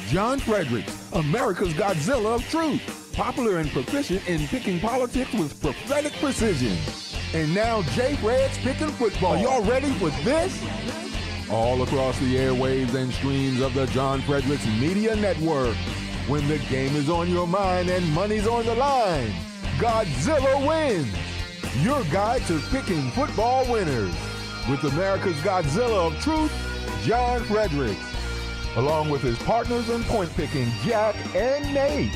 John Fredericks, America's Godzilla of Truth, popular and proficient in picking politics with prophetic precision. And now Jay Fred's picking football. Are y'all ready for this? All across the airwaves and streams of the John Fredericks Media Network. When the game is on your mind and money's on the line, Godzilla Wins, your guide to picking football winners. With America's Godzilla of Truth, John Fredericks, along with his partners in point picking, Jack and Nate.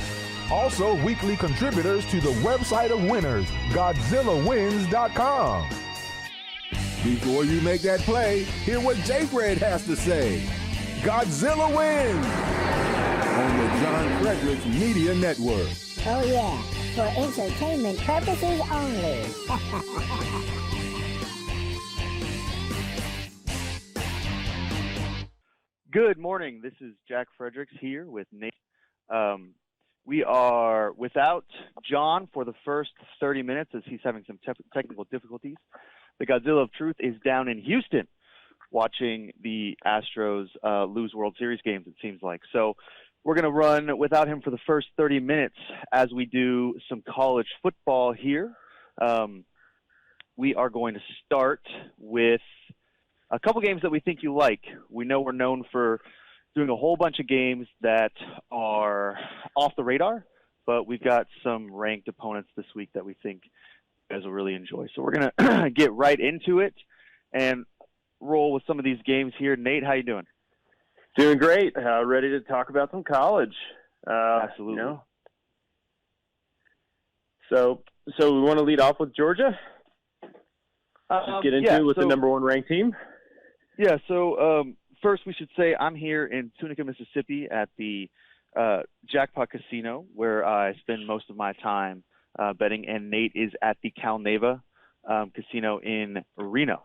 Also weekly contributors to the website of winners, GodzillaWins.com. Before you make that play, hear what J. Fred has to say. Godzilla Wins on the John Fredericks Media Network. Oh yeah, for entertainment purposes only. Good morning. This is Jack Fredericks here with Nate. We are without John for the first 30 minutes as he's having some technical difficulties. The Godzilla of Truth is down in Houston watching the Astros lose World Series games, it seems like. So we're going to run without him for the first 30 minutes as we do some college football here. We are going to start with a couple games that we think you like. We know we're known for doing a whole bunch of games that are off the radar, but we've got some ranked opponents this week that we think you guys will really enjoy. So we're going to get right into it and roll with some of these games here. Nate, how you doing? Doing great. Ready to talk about some college. Absolutely. You know. So we want to lead off with Georgia? Just get into it with the number one ranked team? Yeah, so first we should say I'm here in Tunica, Mississippi at the Jackpot Casino where I spend most of my time betting, and Nate is at the Cal Neva Casino in Reno.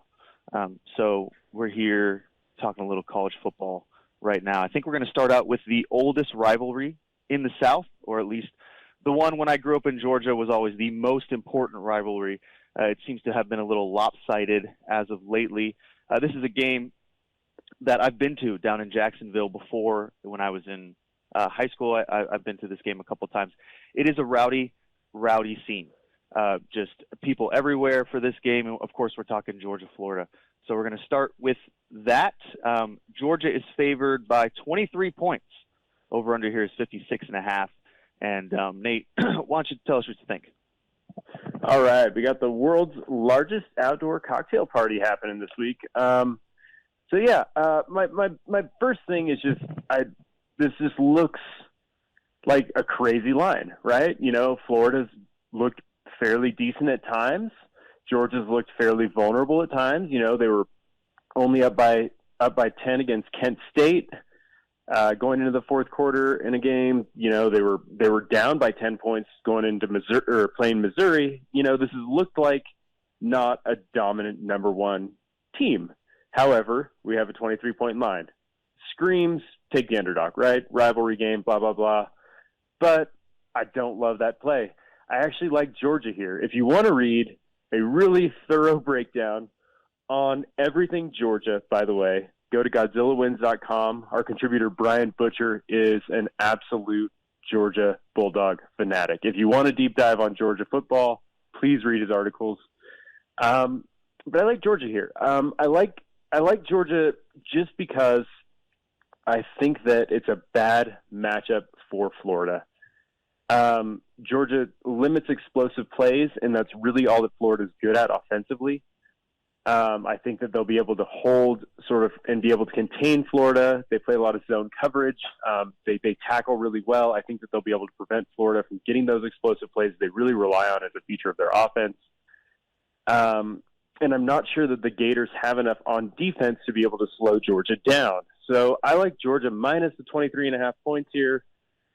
So we're here talking a little college football right now. I think we're going to start out with the oldest rivalry in the South, or at least the one when I grew up in Georgia was always the most important rivalry. It seems to have been a little lopsided as of lately. This is a game that I've been to down in Jacksonville before when I was in high school. I've been to this game a couple times. It is a rowdy scene. Just people everywhere for this game. And of course, we're talking Georgia, Florida. So we're going to start with that. Georgia is favored by 23 points. Over under here is 56.5. And Nate, why don't you tell us what you think? All right, we got the world's largest outdoor cocktail party happening this week. So yeah, my first thing is this just looks like a crazy line, right? You know, Florida's looked fairly decent at times. Georgia's looked fairly vulnerable at times. You know, they were only up by 10 against Kent State. Going into the fourth quarter in a game, you know, they were down by 10 points going into Missouri or playing Missouri. You know, this has looked like not a dominant number one team. However, we have a 23-point line. Screams, take the underdog, right? Rivalry game, blah, blah, blah. But I don't love that play. I actually like Georgia here. If you want to read a really thorough breakdown on everything Georgia, by the way, go to GodzillaWins.com. Our contributor, Brian Butcher, is an absolute Georgia Bulldog fanatic. If you want a deep dive on Georgia football, please read his articles. But I like Georgia here. I like Georgia just because I think that it's a bad matchup for Florida. Georgia limits explosive plays, and that's really all that Florida's good at offensively. I think that they'll be able to hold and be able to contain Florida. They play a lot of zone coverage. They tackle really well. I think that they'll be able to prevent Florida from getting those explosive plays they really rely on as a feature of their offense. And I'm not sure that the Gators have enough on defense to be able to slow Georgia down. So I like Georgia minus the 23.5 points here.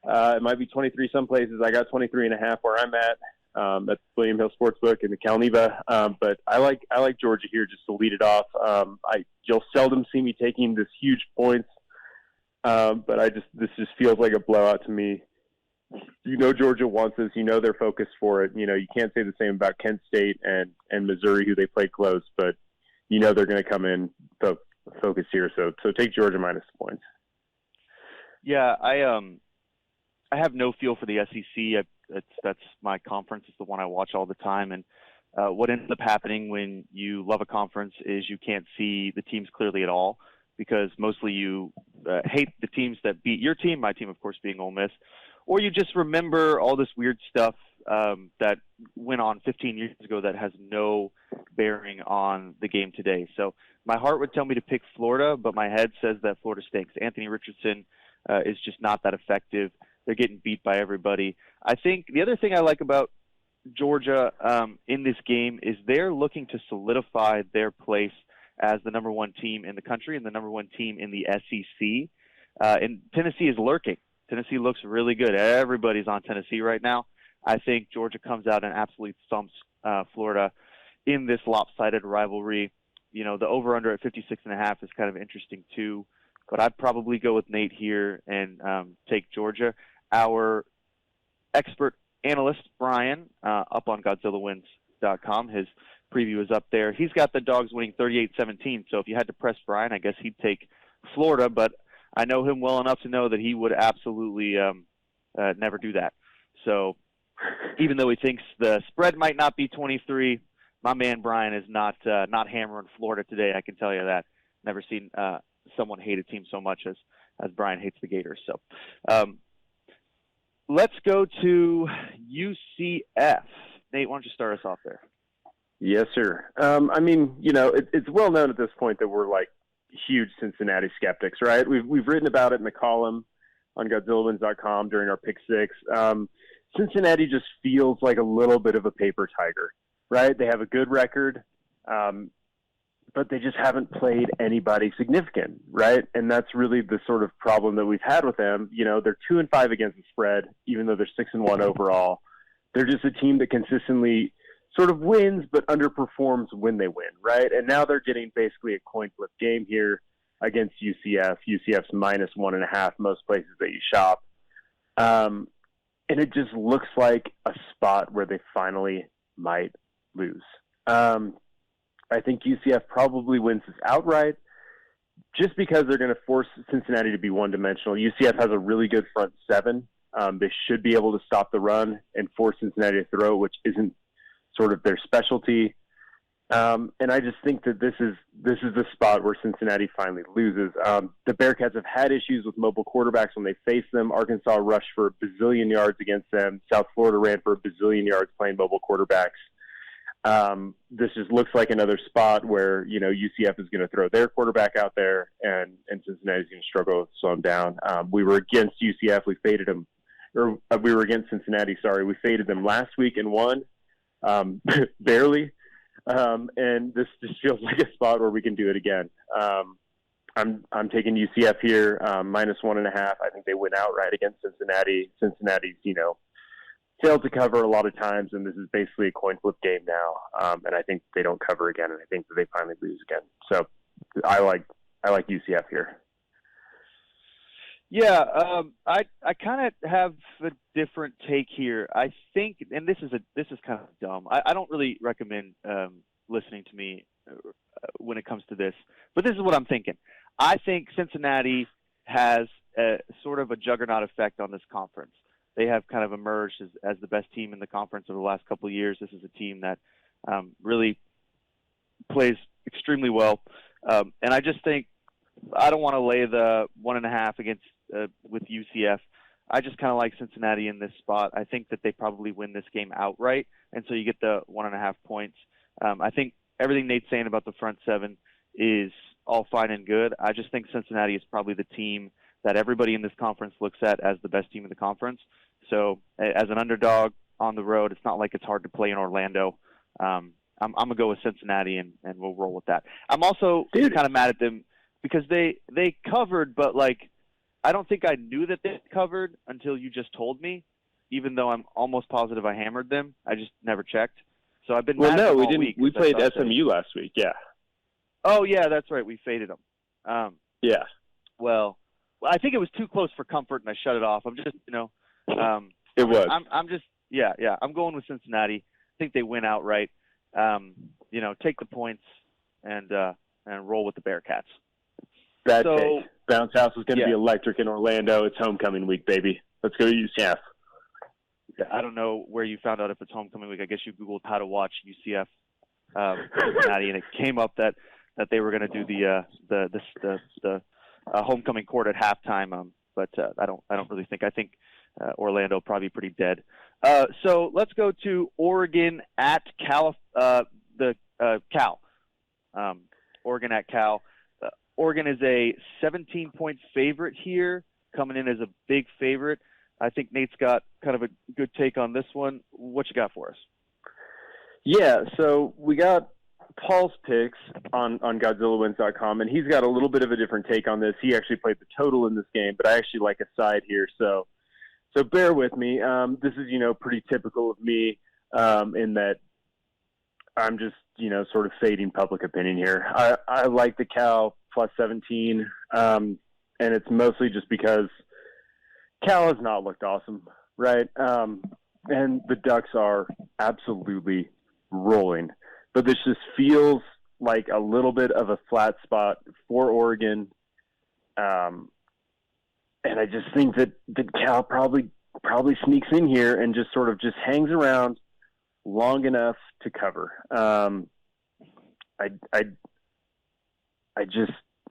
It might be 23 some places. I got 23.5 where I'm at. That's William Hill Sportsbook in the Cal Neva. But I like Georgia here just to lead it off. You'll seldom see me taking this huge points. But this just feels like a blowout to me. You know, Georgia wants this. You know, they're focused for it. You know, you can't say the same about Kent State and Missouri, who they play close, but you know, they're going to come in focused here. So take Georgia minus the points. Yeah, I have no feel for the SEC. That's my conference. It's the one I watch all the time. And what ends up happening when you love a conference is you can't see the teams clearly at all, because mostly you hate the teams that beat your team, my team, of course, being Ole Miss, or you just remember all this weird stuff that went on 15 years ago that has no bearing on the game today. So my heart would tell me to pick Florida, but my head says that Florida stinks. Anthony Richardson is just not that effective. They're getting beat by everybody. I think the other thing I like about Georgia in this game is they're looking to solidify their place as the number one team in the country and the number one team in the SEC. And Tennessee is lurking. Tennessee looks really good. Everybody's on Tennessee right now. I think Georgia comes out and absolutely thumps Florida in this lopsided rivalry. You know, the over-under at 56.5 is kind of interesting too, but I'd probably go with Nate here and take Georgia. Our expert analyst, Brian, up on GodzillaWins.com, his preview is up there. He's got the Dogs winning 38-17, so if you had to press Brian, I guess he'd take Florida, but I know him well enough to know that he would absolutely never do that. So even though he thinks the spread might not be 23, my man Brian is not hammering Florida today. I can tell you that. Never seen someone hate a team so much as Brian hates the Gators. So let's go to UCF. Nate, why don't you start us off there? Yes, sir. I mean, you know, it's well known at this point that we're like huge Cincinnati skeptics, right? We've written about it in the column on GodzillaWins.com during our Pick Six. Cincinnati just feels like a little bit of a paper tiger, right? They have a good record, but they just haven't played anybody significant, right? And that's really the sort of problem that we've had with them. You know, they're 2-5 against the spread, even though they're 6-1 overall. They're just a team that consistently sort of wins, but underperforms when they win, right? And now they're getting basically a coin flip game here against UCF. UCF's -1.5 most places that you shop. And it just looks like a spot where they finally might lose. I think UCF probably wins this outright just because they're going to force Cincinnati to be one-dimensional. UCF has a really good front seven. They should be able to stop the run and force Cincinnati to throw, which isn't sort of their specialty. And I just think that this is the spot where Cincinnati finally loses. The Bearcats have had issues with mobile quarterbacks when they face them. Arkansas rushed for a bazillion yards against them. South Florida ran for a bazillion yards playing mobile quarterbacks. This just looks like another spot where, you know, UCF is going to throw their quarterback out there and Cincinnati is going to struggle to slow them down. We were against UCF. We faded them, or we were against Cincinnati. Sorry. We faded them last week and won, barely. And this just feels like a spot where we can do it again. I'm taking UCF here, -1.5. I think they win outright against Cincinnati. Cincinnati's, you know, failed to cover a lot of times, and this is basically a coin flip game now. And I think they don't cover again, and I think that they finally lose again. So I like UCF here. Yeah, I kind of have a different take here. I think, and this is kind of dumb. I don't really recommend listening to me when it comes to this, but this is what I'm thinking. I think Cincinnati has a sort of a juggernaut effect on this conference. They have kind of emerged as the best team in the conference over the last couple of years. This is a team that really plays extremely well, and I just think I don't want to lay the 1.5 against with UCF. I just kind of like Cincinnati in this spot. I think that they probably win this game outright, and so you get the 1.5 points. I think everything Nate's saying about the front seven is all fine and good. I just think Cincinnati is probably the team that everybody in this conference looks at as the best team in the conference. So as an underdog on the road, it's not like it's hard to play in Orlando. I'm going to go with Cincinnati, and we'll roll with that. I'm also kind of mad at them because they covered, but like I don't think I knew that they covered until you just told me, even though I'm almost positive I hammered them. I just never checked. So I've been mad at them all week. We played SMU last week, yeah. Oh, yeah, that's right. We faded them. Yeah. Well, I think it was too close for comfort, and I shut it off. I'm just, you know. It was. I'm just, yeah. I'm going with Cincinnati. I think they win outright. You know, take the points and roll with the Bearcats. Bad take. Bounce House is going to be electric in Orlando. It's homecoming week, baby. Let's go UCF. I don't know where you found out if it's homecoming week. I guess you Googled how to watch UCF Cincinnati, and it came up that they were going to do the homecoming court at halftime. But I don't really think. I think Orlando probably pretty dead. So let's go to Oregon at Cal. Oregon at Cal. Oregon is a 17-point favorite here, coming in as a big favorite. I think Nate's got kind of a good take on this one. What you got for us? Yeah, so we got Paul's picks on GodzillaWins.com, and he's got a little bit of a different take on this. He actually played the total in this game, but I actually like a side here, so bear with me. This is, pretty typical of me in that I'm just, sort of fading public opinion here. I like the Cal plus 17, and it's mostly just because Cal has not looked awesome, right? And the Ducks are absolutely rolling. But this just feels like a little bit of a flat spot for Oregon. And I just think that Cal probably sneaks in here and just sort of just hangs around long enough to cover.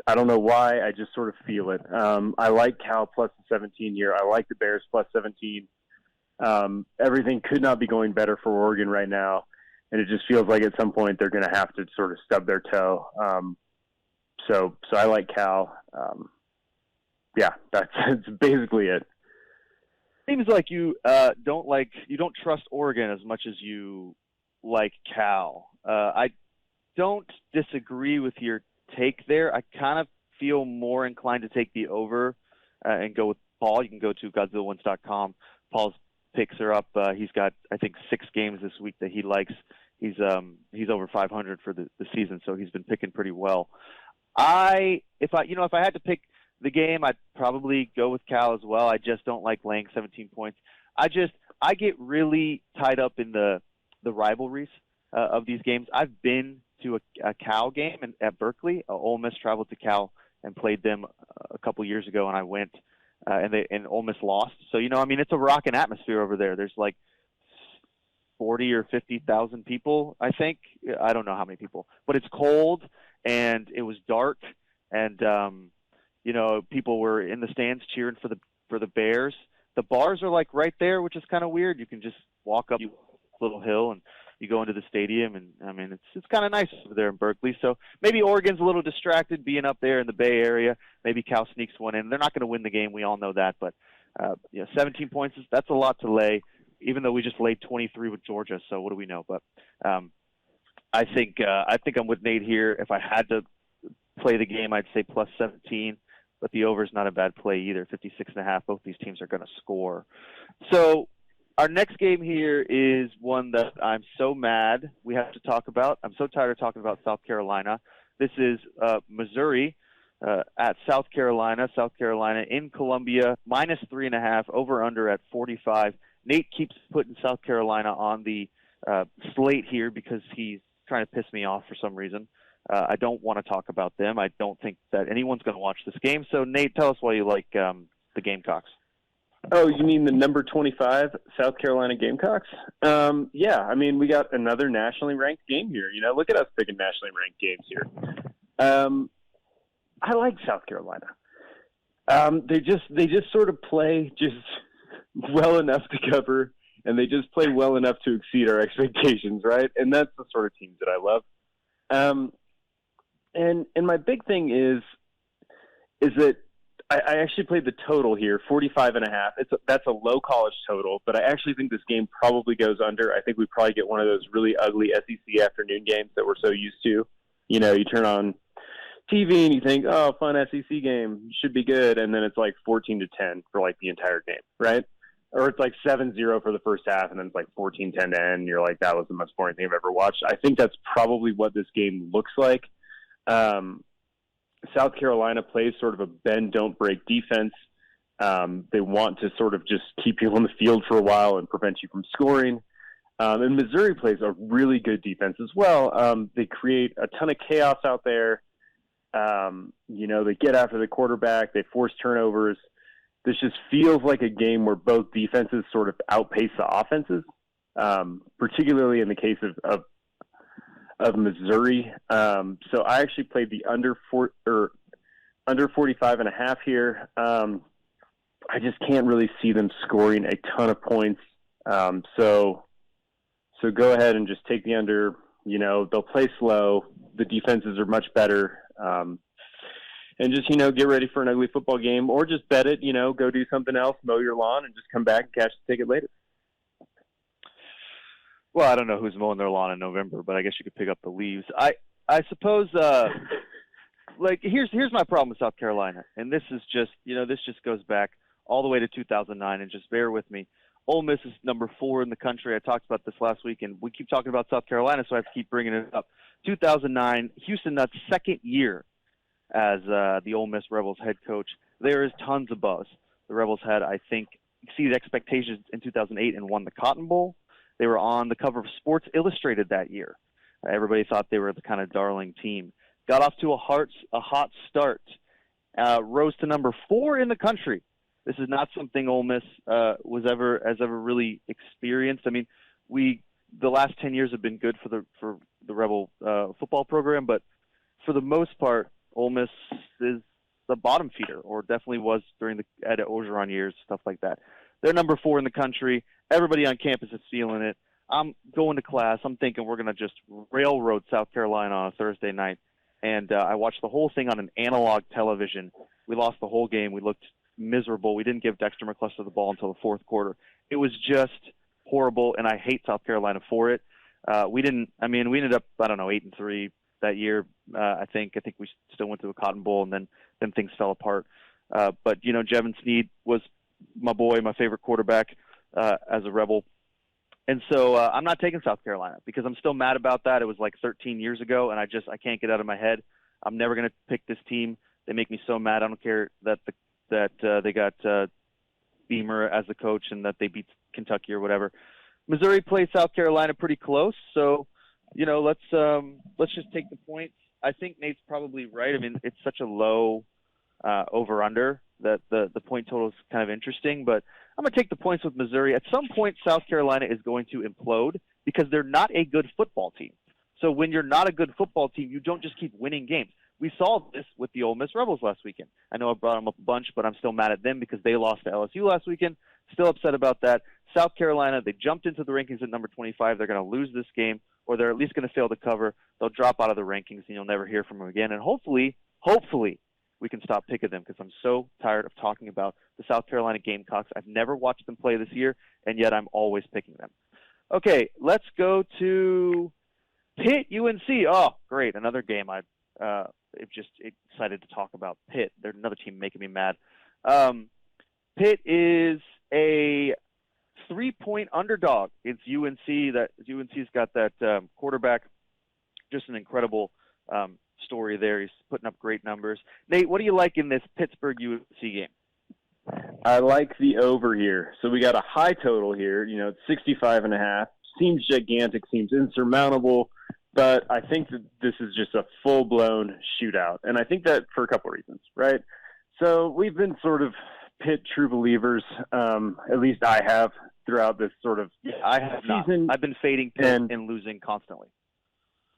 I don't know why. I just sort of feel it. I like Cal plus 17 here. I like the Bears plus 17. Everything could not be going better for Oregon right now. And it just feels like at some point they're going to have to sort of stub their toe. So I like Cal. That's basically it. Seems like you don't trust Oregon as much as you like Cal. I don't disagree with your take there. I kind of feel more inclined to take the over and go with Paul. You can go to GodzillaWins.com. Paul's picks are up. He's got, I think, 6 games this week that he likes. He's over 500 for the season, so he's been picking pretty well. If I had to pick the game, I'd probably go with Cal as well. I just don't like laying 17 points. I get really tied up in the rivalries of these games. I've been to a Cal game at Berkeley. Ole Miss traveled to Cal and played them a couple years ago, and I went, and Ole Miss lost. So it's a rocking atmosphere over there. There's like 40 or 50,000 people, I think. I don't know how many people, but it's cold and it was dark, and people were in the stands cheering for the Bears. The bars are like right there, which is kind of weird. You can just walk up a little hill and you go into the stadium, and it's kind of nice over there in Berkeley. So maybe Oregon's a little distracted being up there in the Bay Area. Maybe Cal sneaks one in. They're not going to win the game. We all know that, but 17 points, that's a lot to lay, even though we just laid 23 with Georgia. So what do we know? But I think I'm with Nate here. If I had to play the game, I'd say plus 17, but the over is not a bad play either. 56.5. Both these teams are going to score. So our next game here is one that I'm so mad we have to talk about. I'm so tired of talking about South Carolina. This is Missouri at South Carolina. South Carolina in Columbia, minus 3.5, over under at 45. Nate keeps putting South Carolina on the slate here because he's trying to piss me off for some reason. I don't want to talk about them. I don't think that anyone's going to watch this game. So, Nate, tell us why you like the Gamecocks. Oh, you mean the number 25 South Carolina Gamecocks? Yeah, we got another nationally ranked game here. Look at us picking nationally ranked games here. I like South Carolina. They just sort of play just well enough to cover, and they just play well enough to exceed our expectations, right? And that's the sort of teams that I love. And my big thing is that I actually played the total here, 45.5. That's a low college total, but I actually think this game probably goes under. I think we probably get one of those really ugly SEC afternoon games that we're so used to. You turn on TV and you think, oh, fun SEC game, should be good, and then it's like 14-10 for like the entire game, right? Or it's like 7-0 for the first half, and then it's like 14-10 to end, and you're like, that was the most boring thing I've ever watched. I think that's probably what this game looks like. South Carolina plays sort of a bend, don't break defense. They want to sort of just keep you on the field for a while and prevent you from scoring. And Missouri plays a really good defense as well. They create a ton of chaos out there. They get after the quarterback. They force turnovers. This just feels like a game where both defenses sort of outpace the offenses, particularly in the case of Missouri. So I actually played the under 45.5 here. I just can't really see them scoring a ton of points. So go ahead and just take the under. They'll play slow. The defenses are much better. And just, get ready for an ugly football game, or just bet it, go do something else, mow your lawn, and just come back and cash the ticket later. Well, I don't know who's mowing their lawn in November, but I guess you could pick up the leaves. I suppose, here's my problem with South Carolina. And this is just, this just goes back all the way to 2009, and just bear with me. Ole Miss is number 4 in the country. I talked about this last week, and we keep talking about South Carolina, so I have to keep bringing it up. 2009, Houston Nutt's second year as the Ole Miss Rebels head coach. There is tons of buzz. The Rebels had, I think, exceeded expectations in 2008 and won the Cotton Bowl. They were on the cover of Sports Illustrated that year. Everybody thought they were the kind of darling team. Got off to a hot start. Rose to number 4 in the country. This is not something Ole Miss has ever really experienced. I mean, the last 10 years have been good for the Rebel football program, but for the most part, Ole Miss is the bottom feeder, or definitely was during the Ed Orgeron years, stuff like that. They're number 4 in the country. Everybody on campus is feeling it. I'm going to class. I'm thinking we're going to just railroad South Carolina on a Thursday night. And I watched the whole thing on an analog television. We lost the whole game. We looked miserable. We didn't give Dexter McCluster the ball until the fourth quarter. It was just horrible, and I hate South Carolina for it. We ended up, 8-3 that year. I think we still went to a Cotton Bowl, and then things fell apart. But Jevin Sneed was my boy, my favorite quarterback as a Rebel. And so I'm not taking South Carolina because I'm still mad about that. It was like 13 years ago, and I can't get out of my head. I'm never going to pick this team. They make me so mad. I don't care that they got Beamer as the coach and that they beat Kentucky or whatever. Missouri plays South Carolina pretty close, so let's just take the points. I think Nate's probably right. I mean, it's such a low over/under that the point total is kind of interesting, but I'm going to take the points with Missouri. At some point, South Carolina is going to implode because they're not a good football team. So when you're not a good football team, you don't just keep winning games. We saw this with the Ole Miss Rebels last weekend. I know I brought them up a bunch, but I'm still mad at them because they lost to LSU last weekend. Still upset about that. South Carolina, they jumped into the rankings at number 25. They're going to lose this game, or they're at least going to fail to cover. They'll drop out of the rankings, and you'll never hear from them again. And hopefully, we can stop picking them because I'm so tired of talking about the South Carolina Gamecocks. I've never watched them play this year, and yet I'm always picking them. Okay, let's go to Pitt UNC. Oh, great, another game. I'm just excited to talk about Pitt. They're another team making me mad. Pitt is a 3-point underdog. It's UNC. UNC's got that quarterback. Just an incredible story there. He's putting up great numbers. Nate, what do you like in this Pittsburgh-UNC game? I like the over here. So we got a high total here. It's 65.5. Seems gigantic, seems insurmountable, but I think that this is just a full-blown shootout. And I think that for a couple of reasons, right? So we've been sort of Pitt true believers, at least I have, throughout this sort of I have season. Not. I've been fading Pitt and losing constantly.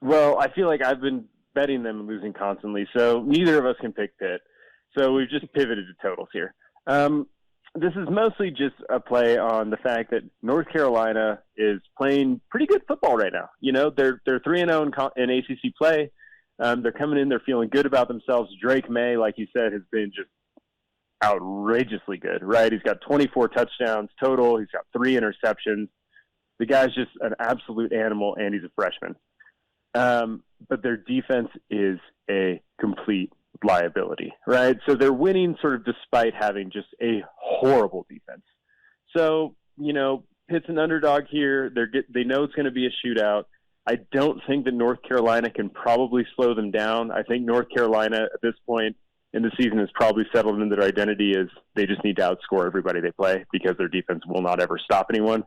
Well, I feel like I've been betting them and losing constantly, so neither of us can pick Pitt. So we've just pivoted to totals here. This is mostly just a play on the fact that North Carolina is playing pretty good football right now. They're 3-0 in ACC play. They're coming in. They're feeling good about themselves. Drake May, like you said, has been just outrageously good, right? He's got 24 touchdowns total. He's got 3 interceptions. The guy's just an absolute animal, and he's a freshman. But their defense is a complete liability, right? So they're winning sort of despite having just a horrible defense. So, Pitt's an underdog here. They know it's going to be a shootout. I don't think that North Carolina can probably slow them down. I think North Carolina at this point in the season has probably settled into their identity is they just need to outscore everybody they play because their defense will not ever stop anyone.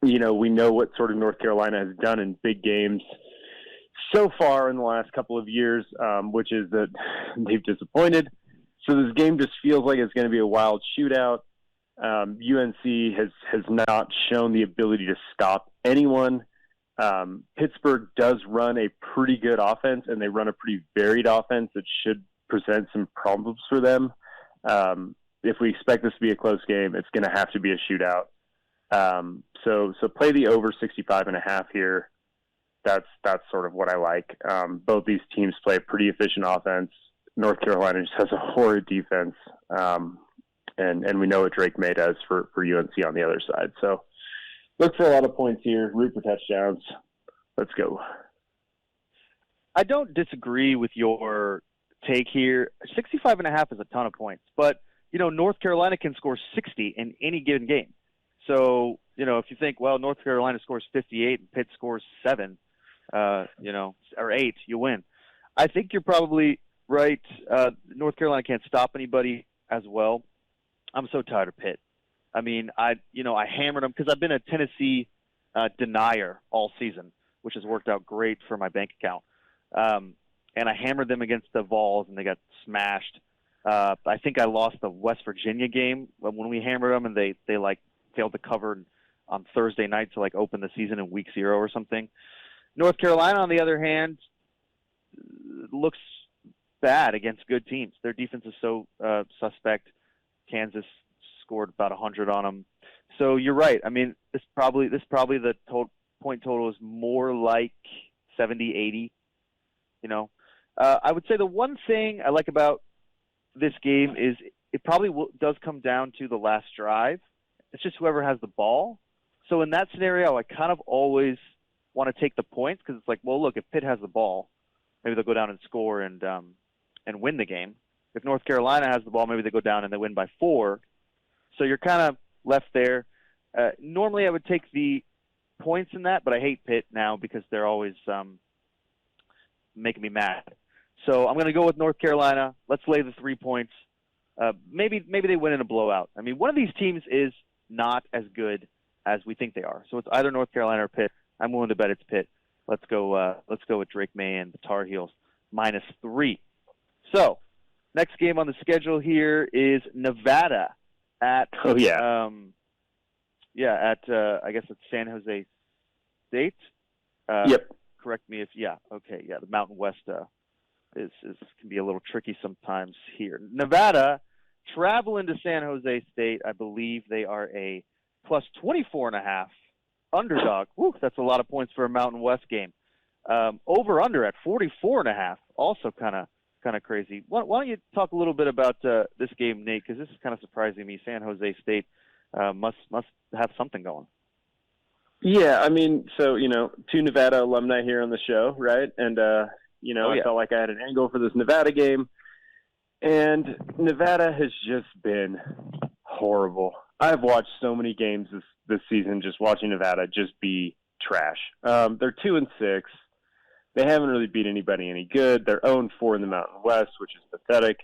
We know what sort of North Carolina has done in big games. so far in the last couple of years, which is that they've disappointed. So this game just feels like it's going to be a wild shootout. UNC has not shown the ability to stop anyone. Pittsburgh does run a pretty good offense, and they run a pretty varied offense that should present some problems for them. If we expect this to be a close game, it's going to have to be a shootout. So play the over 65.5 here. That's sort of what I like. Both these teams play a pretty efficient offense. North Carolina just has a horrid defense. And we know what Drake May does for UNC on the other side. So look for a lot of points here. Root for touchdowns. Let's go. I don't disagree with your take here. 65.5 is a ton of points. But, North Carolina can score 60 in any given game. So, if you think, well, North Carolina scores 58 and Pitt scores 7, or 8, you win. I think you're probably right. North Carolina can't stop anybody as well. I'm so tired of Pitt. I mean, I hammered them because I've been a Tennessee denier all season, which has worked out great for my bank account. And I hammered them against the Vols, and they got smashed. I think I lost the West Virginia game when we hammered them, and they failed to cover on Thursday night to open the season in week 0 or something. North Carolina, on the other hand, looks bad against good teams. Their defense is so suspect. Kansas scored about 100 on them. So you're right. I mean, this probably the point total is more like 70, 80. I would say the one thing I like about this game is it probably does come down to the last drive. It's just whoever has the ball. So in that scenario, I kind of always want to take the points because it's well, look, if Pitt has the ball, maybe they'll go down and score and win the game. If North Carolina has the ball, maybe they go down and they win by 4. So you're kind of left there. Normally I would take the points in that, but I hate Pitt now because they're always making me mad. So I'm going to go with North Carolina. Let's lay the 3 points. Maybe they win in a blowout. I mean, one of these teams is not as good as we think they are. So it's either North Carolina or Pitt. I'm willing to bet it's Pitt. Let's go with Drake May and the Tar Heels -3. So next game on the schedule here is Nevada at I guess it's San Jose State. Yep. Correct me if the Mountain West can be a little tricky sometimes here. Nevada traveling to San Jose State. I believe they are a plus 24.5 underdog. Woo, that's a lot of points for a Mountain West game. Over under at 44.5. Also kind of crazy. Why don't you talk a little bit about this game, Nate? Because this is kind of surprising me. San Jose State must have something going. Yeah, I mean, so, 2 Nevada alumni here on the show, right? And, I felt like I had an angle for this Nevada game. And Nevada has just been horrible. I've watched so many games this season just watching Nevada just be trash. They're 2-6. They haven't really beat anybody any good. They're 0-4 in the Mountain West, which is pathetic.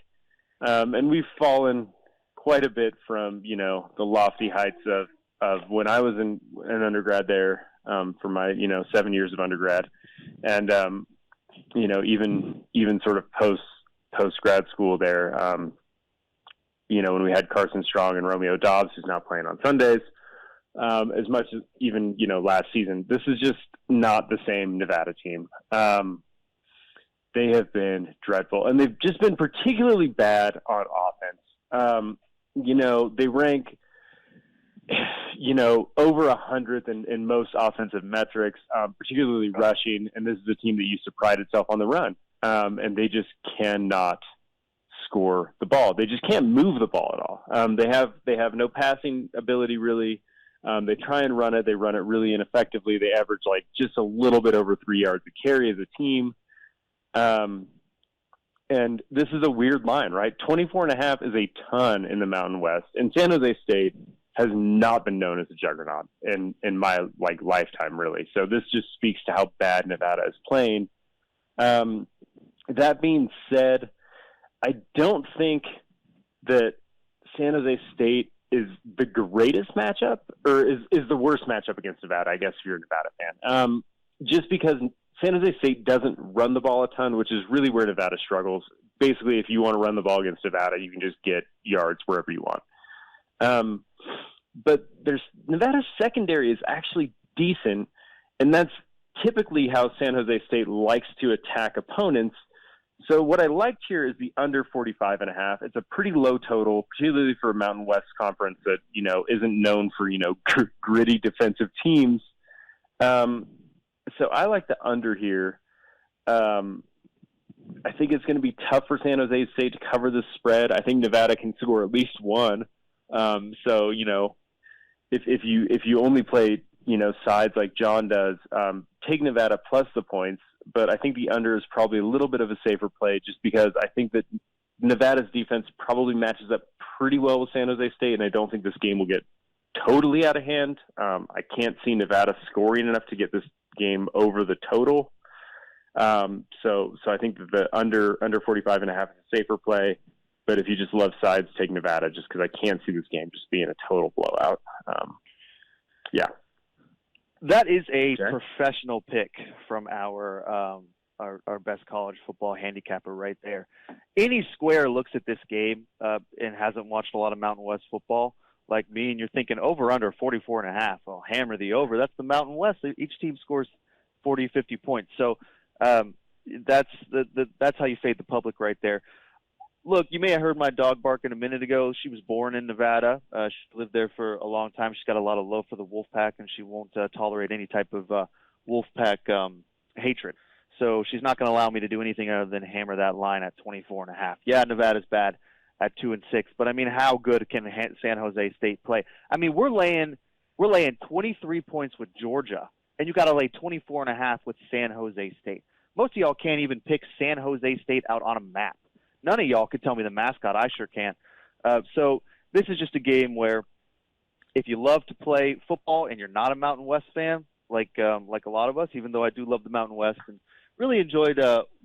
And we've fallen quite a bit from, the lofty heights of when I was an undergrad there for my, 7 years of undergrad. And, even sort of post grad school there, when we had Carson Strong and Romeo Dobbs, who's now playing on Sundays, as much as even, last season, this is just not the same Nevada team. They have been dreadful, and they've just been particularly bad on offense. They rank, over 100th in most offensive metrics, particularly rushing, and this is a team that used to pride itself on the run, and they just cannot score the ball. They just can't move the ball at all. They have no passing ability, really. They try and run it. They run it really ineffectively. They average just a little bit over 3 yards a carry as a team. And this is a weird line, right? 24.5 is a ton in the Mountain West, and San Jose State has not been known as a juggernaut in my lifetime, really. So this just speaks to how bad Nevada is playing. That being said, I don't think that San Jose State is the greatest matchup, or is the worst matchup against Nevada, I guess, if you're a Nevada fan. Just because San Jose State doesn't run the ball a ton, which is really where Nevada struggles. Basically, if you want to run the ball against Nevada, you can just get yards wherever you want. But Nevada's secondary is actually decent, and that's typically how San Jose State likes to attack opponents. So what I liked here is the under 45.5. It's a pretty low total, particularly for a Mountain West conference that, isn't known for, gritty defensive teams. So I like the under here. I think it's going to be tough for San Jose State to cover the spread. I think Nevada can score at least one. So, if you only play, sides like John does, take Nevada plus the points. But I think the under is probably a little bit of a safer play just because I think that Nevada's defense probably matches up pretty well with San Jose State, and I don't think this game will get totally out of hand. I can't see Nevada scoring enough to get this game over the total. So I think that the under 45.5 is a safer play. But if you just love sides, take Nevada just because I can't see this game just being a total blowout. Yeah. That is a professional pick from our best college football handicapper right there. Any square looks at this game and hasn't watched a lot of Mountain West football like me, and you're thinking over under 44.5. Well, hammer the over. That's the Mountain West. Each team scores 40, 50 points. So that's how you fade the public right there. Look, you may have heard my dog barking a minute ago. She was born in Nevada. She lived there for a long time. She's got a lot of love for the Wolfpack, and she won't tolerate any type of Wolfpack hatred. So she's not going to allow me to do anything other than hammer that line at 24.5. Yeah, Nevada's bad at 2-6, but I mean, how good can San Jose State play? I mean, we're laying 23 points with Georgia, and you got to lay 24.5 with San Jose State. Most of y'all can't even pick San Jose State out on a map. None of y'all could tell me the mascot. I sure can't. So this is just a game where if you love to play football and you're not a Mountain West fan, like a lot of us, even though I do love the Mountain West and really enjoyed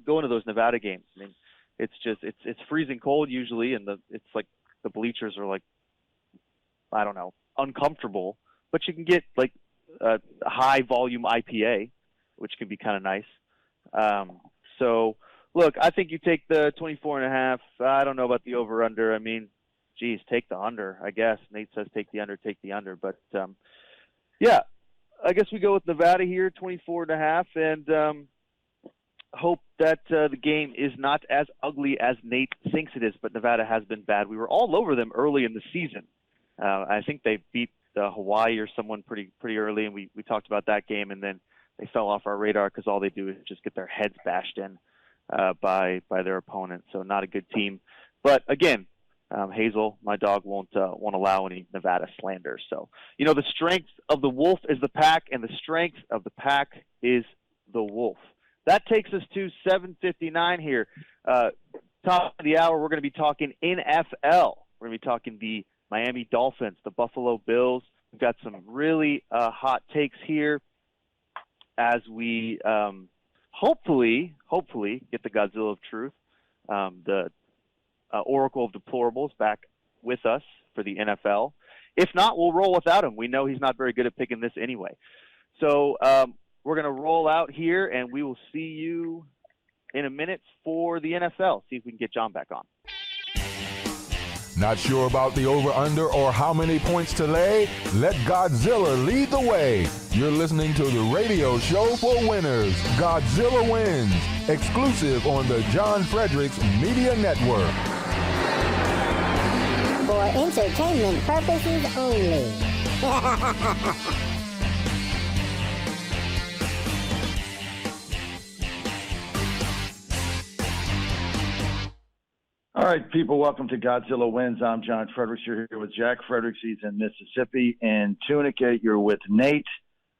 going to those Nevada games. I mean, it's freezing cold usually, and it's like the bleachers are like, I don't know, uncomfortable. But you can get like a high volume IPA, which can be kind of nice. So. Look, I think you take the 24.5. I don't know about the over-under. I mean, geez, take the under, I guess. Nate says take the under. But, yeah, I guess we go with Nevada here, 24.5, and hope that the game is not as ugly as Nate thinks it is. But Nevada has been bad. We were all over them early in the season. I think they beat Hawaii or someone pretty early, and we talked about that game, and then they fell off our radar because all they do is just get their heads bashed in. By their opponent, so not a good team. But again, Hazel, my dog, won't allow any Nevada slander. So the strength of the wolf is the pack, and the strength of the pack is the wolf. That takes us to 7:59 here. Top of the hour, we're going to be talking NFL. We're going to be talking the Miami Dolphins, the Buffalo Bills. We've got some really hot takes here as we. Hopefully get the Godzilla of Truth, the Oracle of Deplorables back with us for the NFL. If not, we'll roll without him. We know he's not very good at picking this anyway. So we're going to roll out here, and we will see you in a minute for the NFL. See if we can get John back on. Not sure about the over-under or how many points to lay? Let Godzilla lead the way. You're listening to the radio show for winners, Godzilla Wins, exclusive on the John Fredericks Media Network. For entertainment purposes only. All right, people, welcome to Godzilla Wins. I'm John Fredericks. You're here with Jack Fredericks. He's in Mississippi. In Tunica, you're with Nate,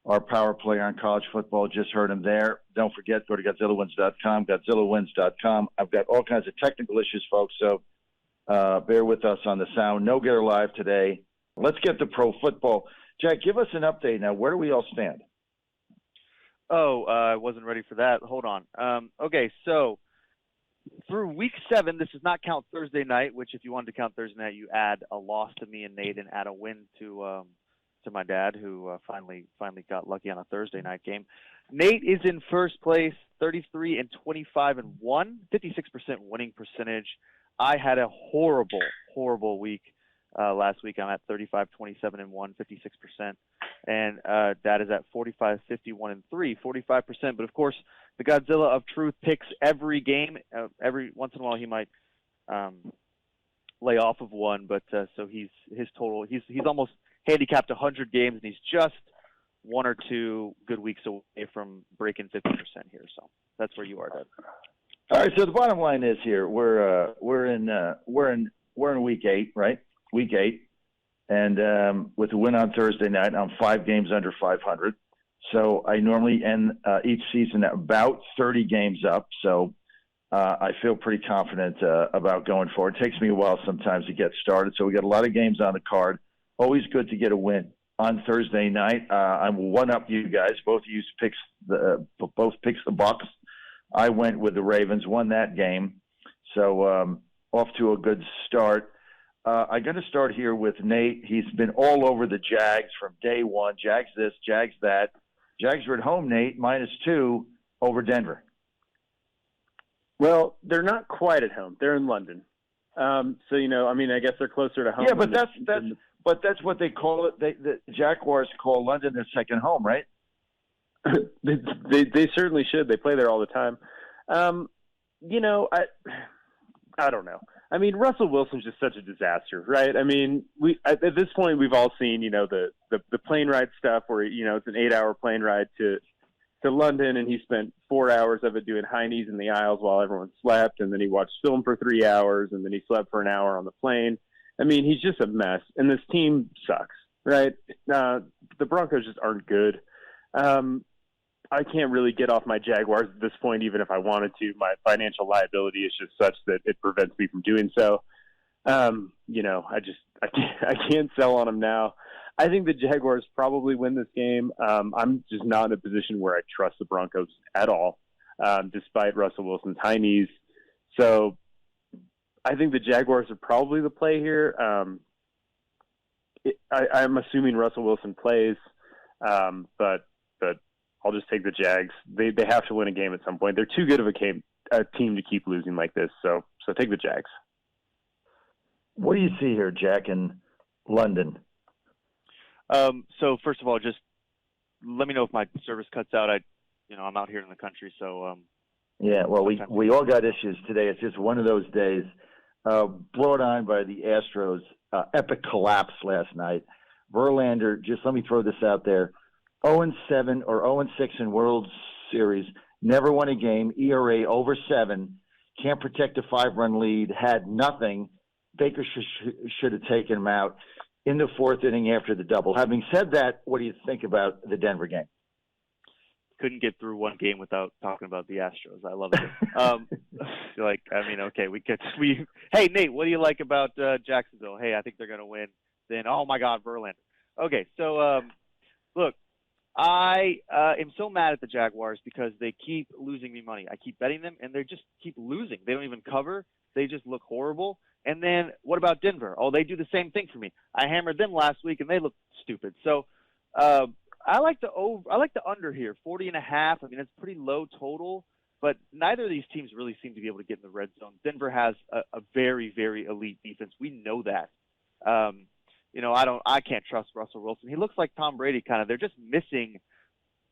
our power player on college football. Just heard him there. Don't forget, go to GodzillaWins.com, GodzillaWins.com. I've got all kinds of technical issues, folks, so bear with us on the sound. No Getter Live today. Let's get to pro football. Jack, give us an update now. Where do we all stand? I wasn't ready for that. Hold on. Okay, so through week 7, this does not count Thursday night, which if you wanted to count Thursday night, you add a loss to me and Nate and add a win to to my dad, who finally got lucky on a Thursday night game. Nate is in first place, 33-25-1, 56% winning percentage. I had a horrible week last week. I'm at 35-27-1, 56%, and Dad is at 45-51-3, 45%. But of course, the Godzilla of Truth picks every game. Every once in a while, he might lay off of one, but so he's almost handicapped 100 games, and he's just one or two good weeks away from breaking 50% here. So that's where you are, Dad. All right. So the bottom line is here we're in week 8, right? Week 8, and with the win on Thursday night, I'm 5 games under 500. So I normally end each season at about 30 games up. So I feel pretty confident about going forward. It takes me a while sometimes to get started. So we got a lot of games on the card. Always good to get a win on Thursday night. I'm one up you guys. Both of you picks the Bucs. I went with the Ravens, won that game. So off to a good start. I'm going to start here with Nate. He's been all over the Jags from day one. Jags this, Jags that. Jags are at home, Nate, -2 over Denver. Well, they're not quite at home. They're in London. So, I guess they're closer to home. Yeah, but that's what they call it. The Jaguars call London their second home, right? they certainly should. They play there all the time. I don't know. I mean, Russell Wilson's just such a disaster, right? I mean, at this point we've all seen, the plane ride stuff where, it's an 8-hour plane ride to London, and he spent 4 hours of it doing high knees in the aisles while everyone slept, and then he watched film for 3 hours, and then he slept for an hour on the plane. I mean, he's just a mess, and this team sucks, right? The Broncos just aren't good. I can't really get off my Jaguars at this point, even if I wanted to. My financial liability is just such that it prevents me from doing so. I can't sell on them now. I think the Jaguars probably win this game. I'm just not in a position where I trust the Broncos at all, despite Russell Wilson's high knees. So I think the Jaguars are probably the play here. I'm assuming Russell Wilson plays, but I'll just take the Jags. They have to win a game at some point. They're too good of a team to keep losing like this. So take the Jags. What do you see here, Jack, in London? So first of all, just let me know if my service cuts out. I'm out here in the country, so. Yeah, well, we all got issues today. It's just one of those days brought on by the Astros' epic collapse last night. Verlander, just let me throw this out there. 0-7 or 0-6 in World Series, never won a game, ERA over 7, can't protect a 5-run lead, had nothing. Baker should have taken him out in the 4th inning after the double. Having said that, what do you think about the Denver game? Couldn't get through one game without talking about the Astros. I love it. Hey, Nate, what do you like about Jacksonville? Hey, I think they're going to win. Then, oh my God, Verlander. Okay, so look, I am so mad at the Jaguars because they keep losing me money. I keep betting them, and they just keep losing. They don't even cover. They just look horrible. And then what about Denver? Oh, they do the same thing for me. I hammered them last week, and they look stupid. So I like the under here, 40.5. I mean, it's pretty low total, but neither of these teams really seem to be able to get in the red zone. Denver has a very, very elite defense. We know that. I can't trust Russell Wilson. He looks like Tom Brady kind of. They're just missing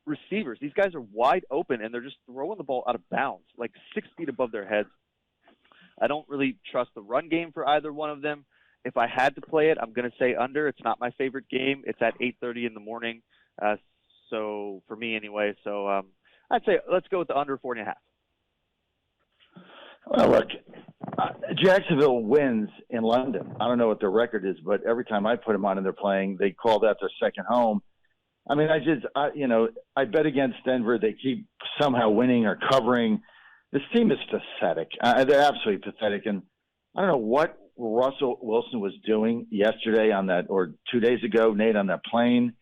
receivers. These guys are wide open, and they're just throwing the ball out of bounds, like 6 feet above their heads. I don't really trust the run game for either one of them. If I had to play it, I'm going to say under. It's not my favorite game. It's at 8:30 in the morning, so for me anyway. So I'd say let's go with the under 40.5. Well, look, Jacksonville wins in London. I don't know what their record is, but every time I put them on and they're playing, they call that their second home. I mean, I bet against Denver. They keep somehow winning or covering. This team is pathetic. They're absolutely pathetic. And I don't know what Russell Wilson was doing yesterday or 2 days ago, Nate, on that plane.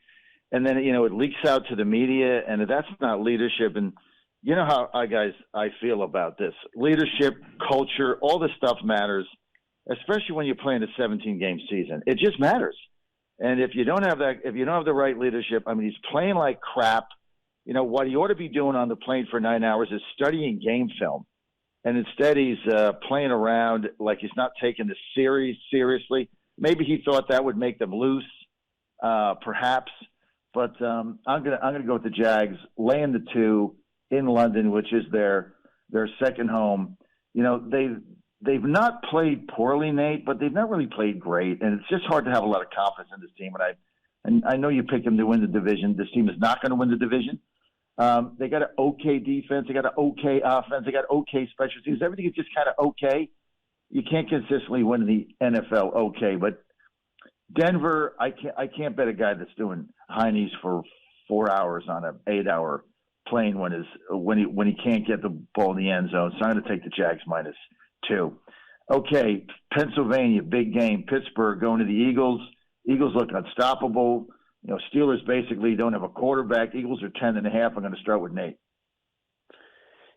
And then, it leaks out to the media, and that's not leadership. And you know how I feel about this. Leadership, culture, all this stuff matters, especially when you're playing a 17-game season. It just matters. And if you don't have the right leadership, I mean, he's playing like crap. You know, what he ought to be doing on the plane for 9 hours is studying game film. And instead he's playing around like he's not taking the series seriously. Maybe he thought that would make them loose, perhaps. But I'm gonna go with the Jags, laying the 2 in London, which is their second home. You know, they've not played poorly, Nate, but they've not really played great, and it's just hard to have a lot of confidence in this team. And I know you picked them to win the division. This team is not going to win the division. They got an okay defense. They got an okay offense. They got okay special teams. Everything is just kind of okay. You can't consistently win in the NFL okay, but Denver, I can't bet a guy that's doing heinies for 4 hours on an 8-hour plane when he can't get the ball in the end zone. So I'm going to take the Jags -2. Okay, Pennsylvania, big game. Pittsburgh going to the Eagles. Eagles look unstoppable. You know, Steelers basically don't have a quarterback. Eagles are 10.5. I'm going to start with Nate.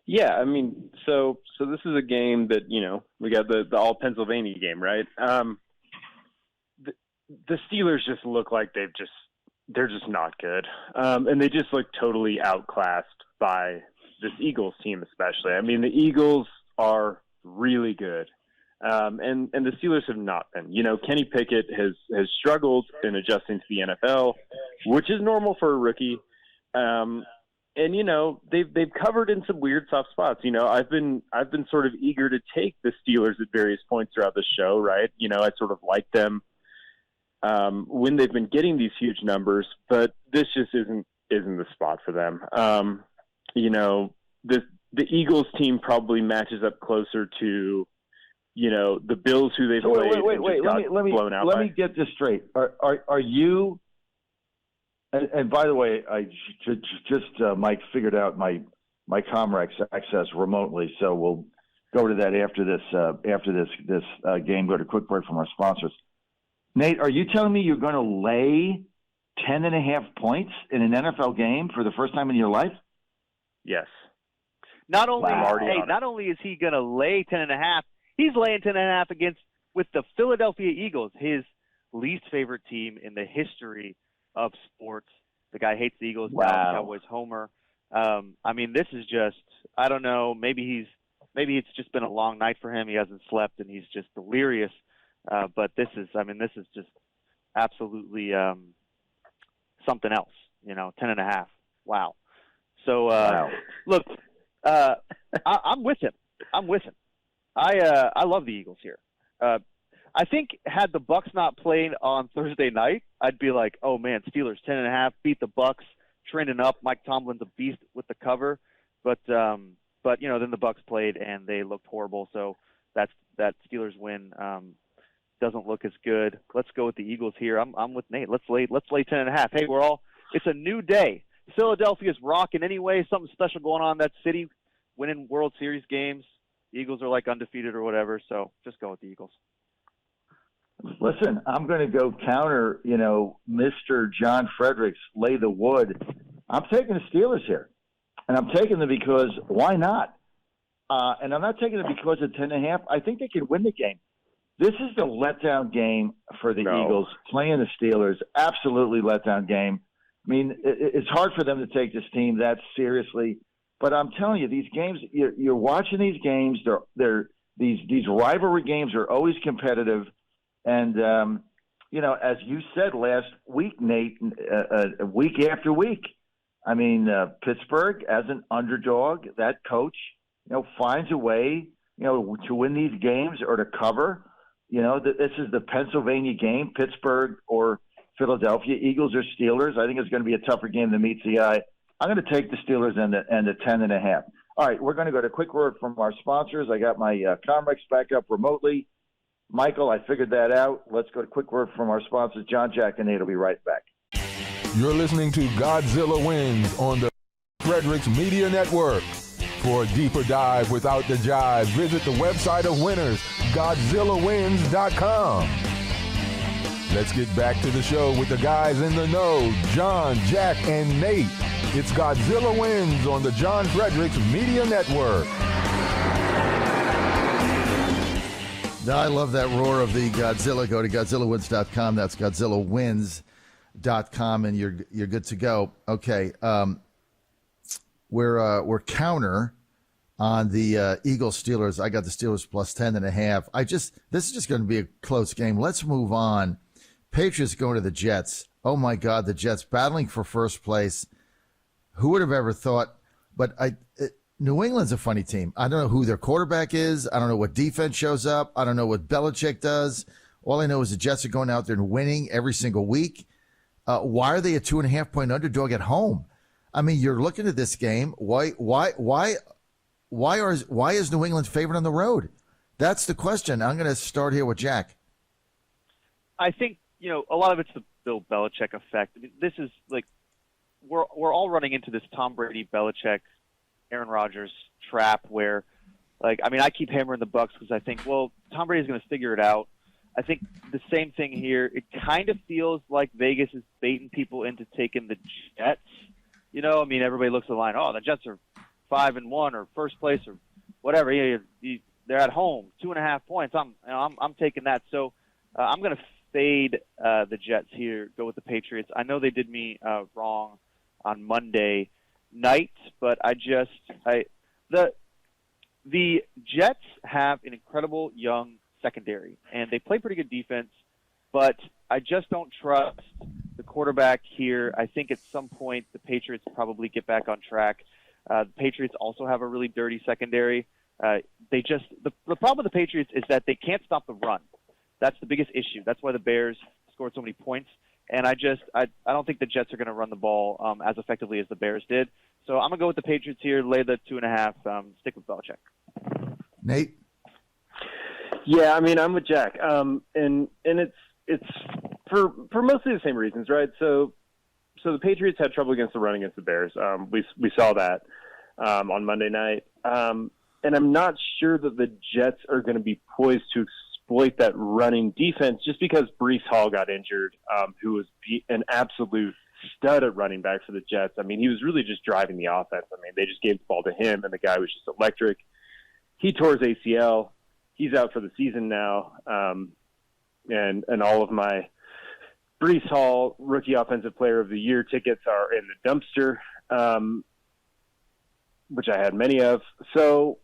Yeah, I mean, so this is a game that, you know, we got the all Pennsylvania game, right? The Steelers just look like they're just not good. And they just look totally outclassed by this Eagles team, especially. I mean, the Eagles are really good. And the Steelers have not been. You know, Kenny Pickett has struggled in adjusting to the NFL, which is normal for a rookie. And you know, they've covered in some weird soft spots. You know, I've been sort of eager to take the Steelers at various points throughout the show, right? You know, I sort of like them when they've been getting these huge numbers, but this just isn't the spot for them. You know, the Eagles team probably matches up closer to, you know, the Bills who they've played. Wait. Let me get this straight. Are you? And by the way, I just Mike figured out my Comrex access remotely, so we'll go to that after this game. Go to a quick break from our sponsors. Nate, are you telling me you're going to lay 10.5 points in an NFL game for the first time in your life? Yes. Not only is he going to lay 10.5, he's laying 10.5 with the Philadelphia Eagles, his least favorite team in the history of sports. The guy hates the Eagles. Wow. Now Cowboys homer. I mean, this is just, I don't know, maybe it's just been a long night for him. He hasn't slept and he's just delirious. But this is just absolutely something else, you know, 10.5. Wow. So, look, I'm with him. I love the Eagles here. I think had the Bucs not played on Thursday night, I'd be like, oh man, Steelers 10.5, beat the Bucs, trending up. Mike Tomlin's a beast with the cover, but you know, then the Bucs played and they looked horrible. So that Steelers win doesn't look as good. Let's go with the Eagles here. I'm with Nate. Let's lay 10.5. Hey, it's a new day. Philadelphia's rocking anyway. Something special going on in that city, winning World Series games. The Eagles are like undefeated or whatever. So just go with the Eagles. Listen, I'm going to go counter, you know, Mr. John Fredericks, lay the wood. I'm taking the Steelers here. And I'm taking them because why not? And I'm not taking them because of 10.5. I think they can win the game. This is the letdown game for the Eagles, playing the Steelers. Absolutely letdown game. I mean, it's hard for them to take this team that seriously. But I'm telling you, these games, you're watching these games. These rivalry games are always competitive. And, you know, as you said last week, Nate, week after week, I mean, Pittsburgh as an underdog, that coach, you know, finds a way, you know, to win these games or to cover. You know, this is the Pennsylvania game, Pittsburgh or Philadelphia, Eagles or Steelers. I think it's going to be a tougher game than meets the eye. I'm going to take the Steelers and the 10.5. All right, we're going to go to a quick word from our sponsors. I got my Comrex back up remotely. Michael, I figured that out. Let's go to a quick word from our sponsors. John, Jack, and Nate will be right back. You're listening to Godzilla Wins on the Fredericks Media Network. For a deeper dive without the jive, visit the website of winners, GodzillaWins.com. Let's get back to the show with the guys in the know, John, Jack, and Nate. It's Godzilla Wins on the John Fredericks Media Network. No, I love that roar of the Godzilla. Go to GodzillaWins.com. That's GodzillaWins.com, and you're good to go. Okay, we're counter on the Eagles Steelers. I got the Steelers plus 10.5. This is just going to be a close game. Let's move on. Patriots going to the Jets. Oh my God, the Jets battling for first place. Who would have ever thought? But New England's a funny team. I don't know who their quarterback is. I don't know what defense shows up. I don't know what Belichick does. All I know is the Jets are going out there and winning every single week. Why are they a 2.5-point underdog at home? I mean, you're looking at this game. Why is New England favored on the road? That's the question. I'm going to start here with Jack. I think, a lot of it's the Bill Belichick effect. I mean, this is like we're all running into this Tom Brady, Belichick, Aaron Rodgers trap where, I keep hammering the Bucs because I think, well, Tom Brady's going to figure it out. I think the same thing here. It kind of feels like Vegas is baiting people into taking the Jets. Everybody looks at the line. Oh, the Jets are 5-1 or first place or whatever. They're at home, 2.5 points. I'm taking that. So I'm going to fade the Jets here. Go with the Patriots. I know they did me wrong on Monday night, but the Jets have an incredible young secondary, and they play pretty good defense, but I just don't trust the quarterback here. I think at some point the Patriots probably get back on track. The Patriots also have a really dirty secondary. The problem with the Patriots is that they can't stop the run. That's the biggest issue. That's why the Bears scored so many points. And I don't think the Jets are going to run the ball as effectively as the Bears did. So I'm going to go with the Patriots here, lay the 2.5, stick with Belichick. Nate? Yeah, I'm with Jack. And it's for mostly the same reasons, right? So the Patriots had trouble against the run against the Bears. We saw that on Monday night. And I'm not sure that the Jets are going to be poised to exploit that running defense just because Breece Hall got injured, who was an absolute stud at running back for the Jets. He was really just driving the offense. They just gave the ball to him, and the guy was just electric. He tore his ACL. He's out for the season now. And all of my Breece Hall Rookie Offensive Player of the Year tickets are in the dumpster, which I had many of. So,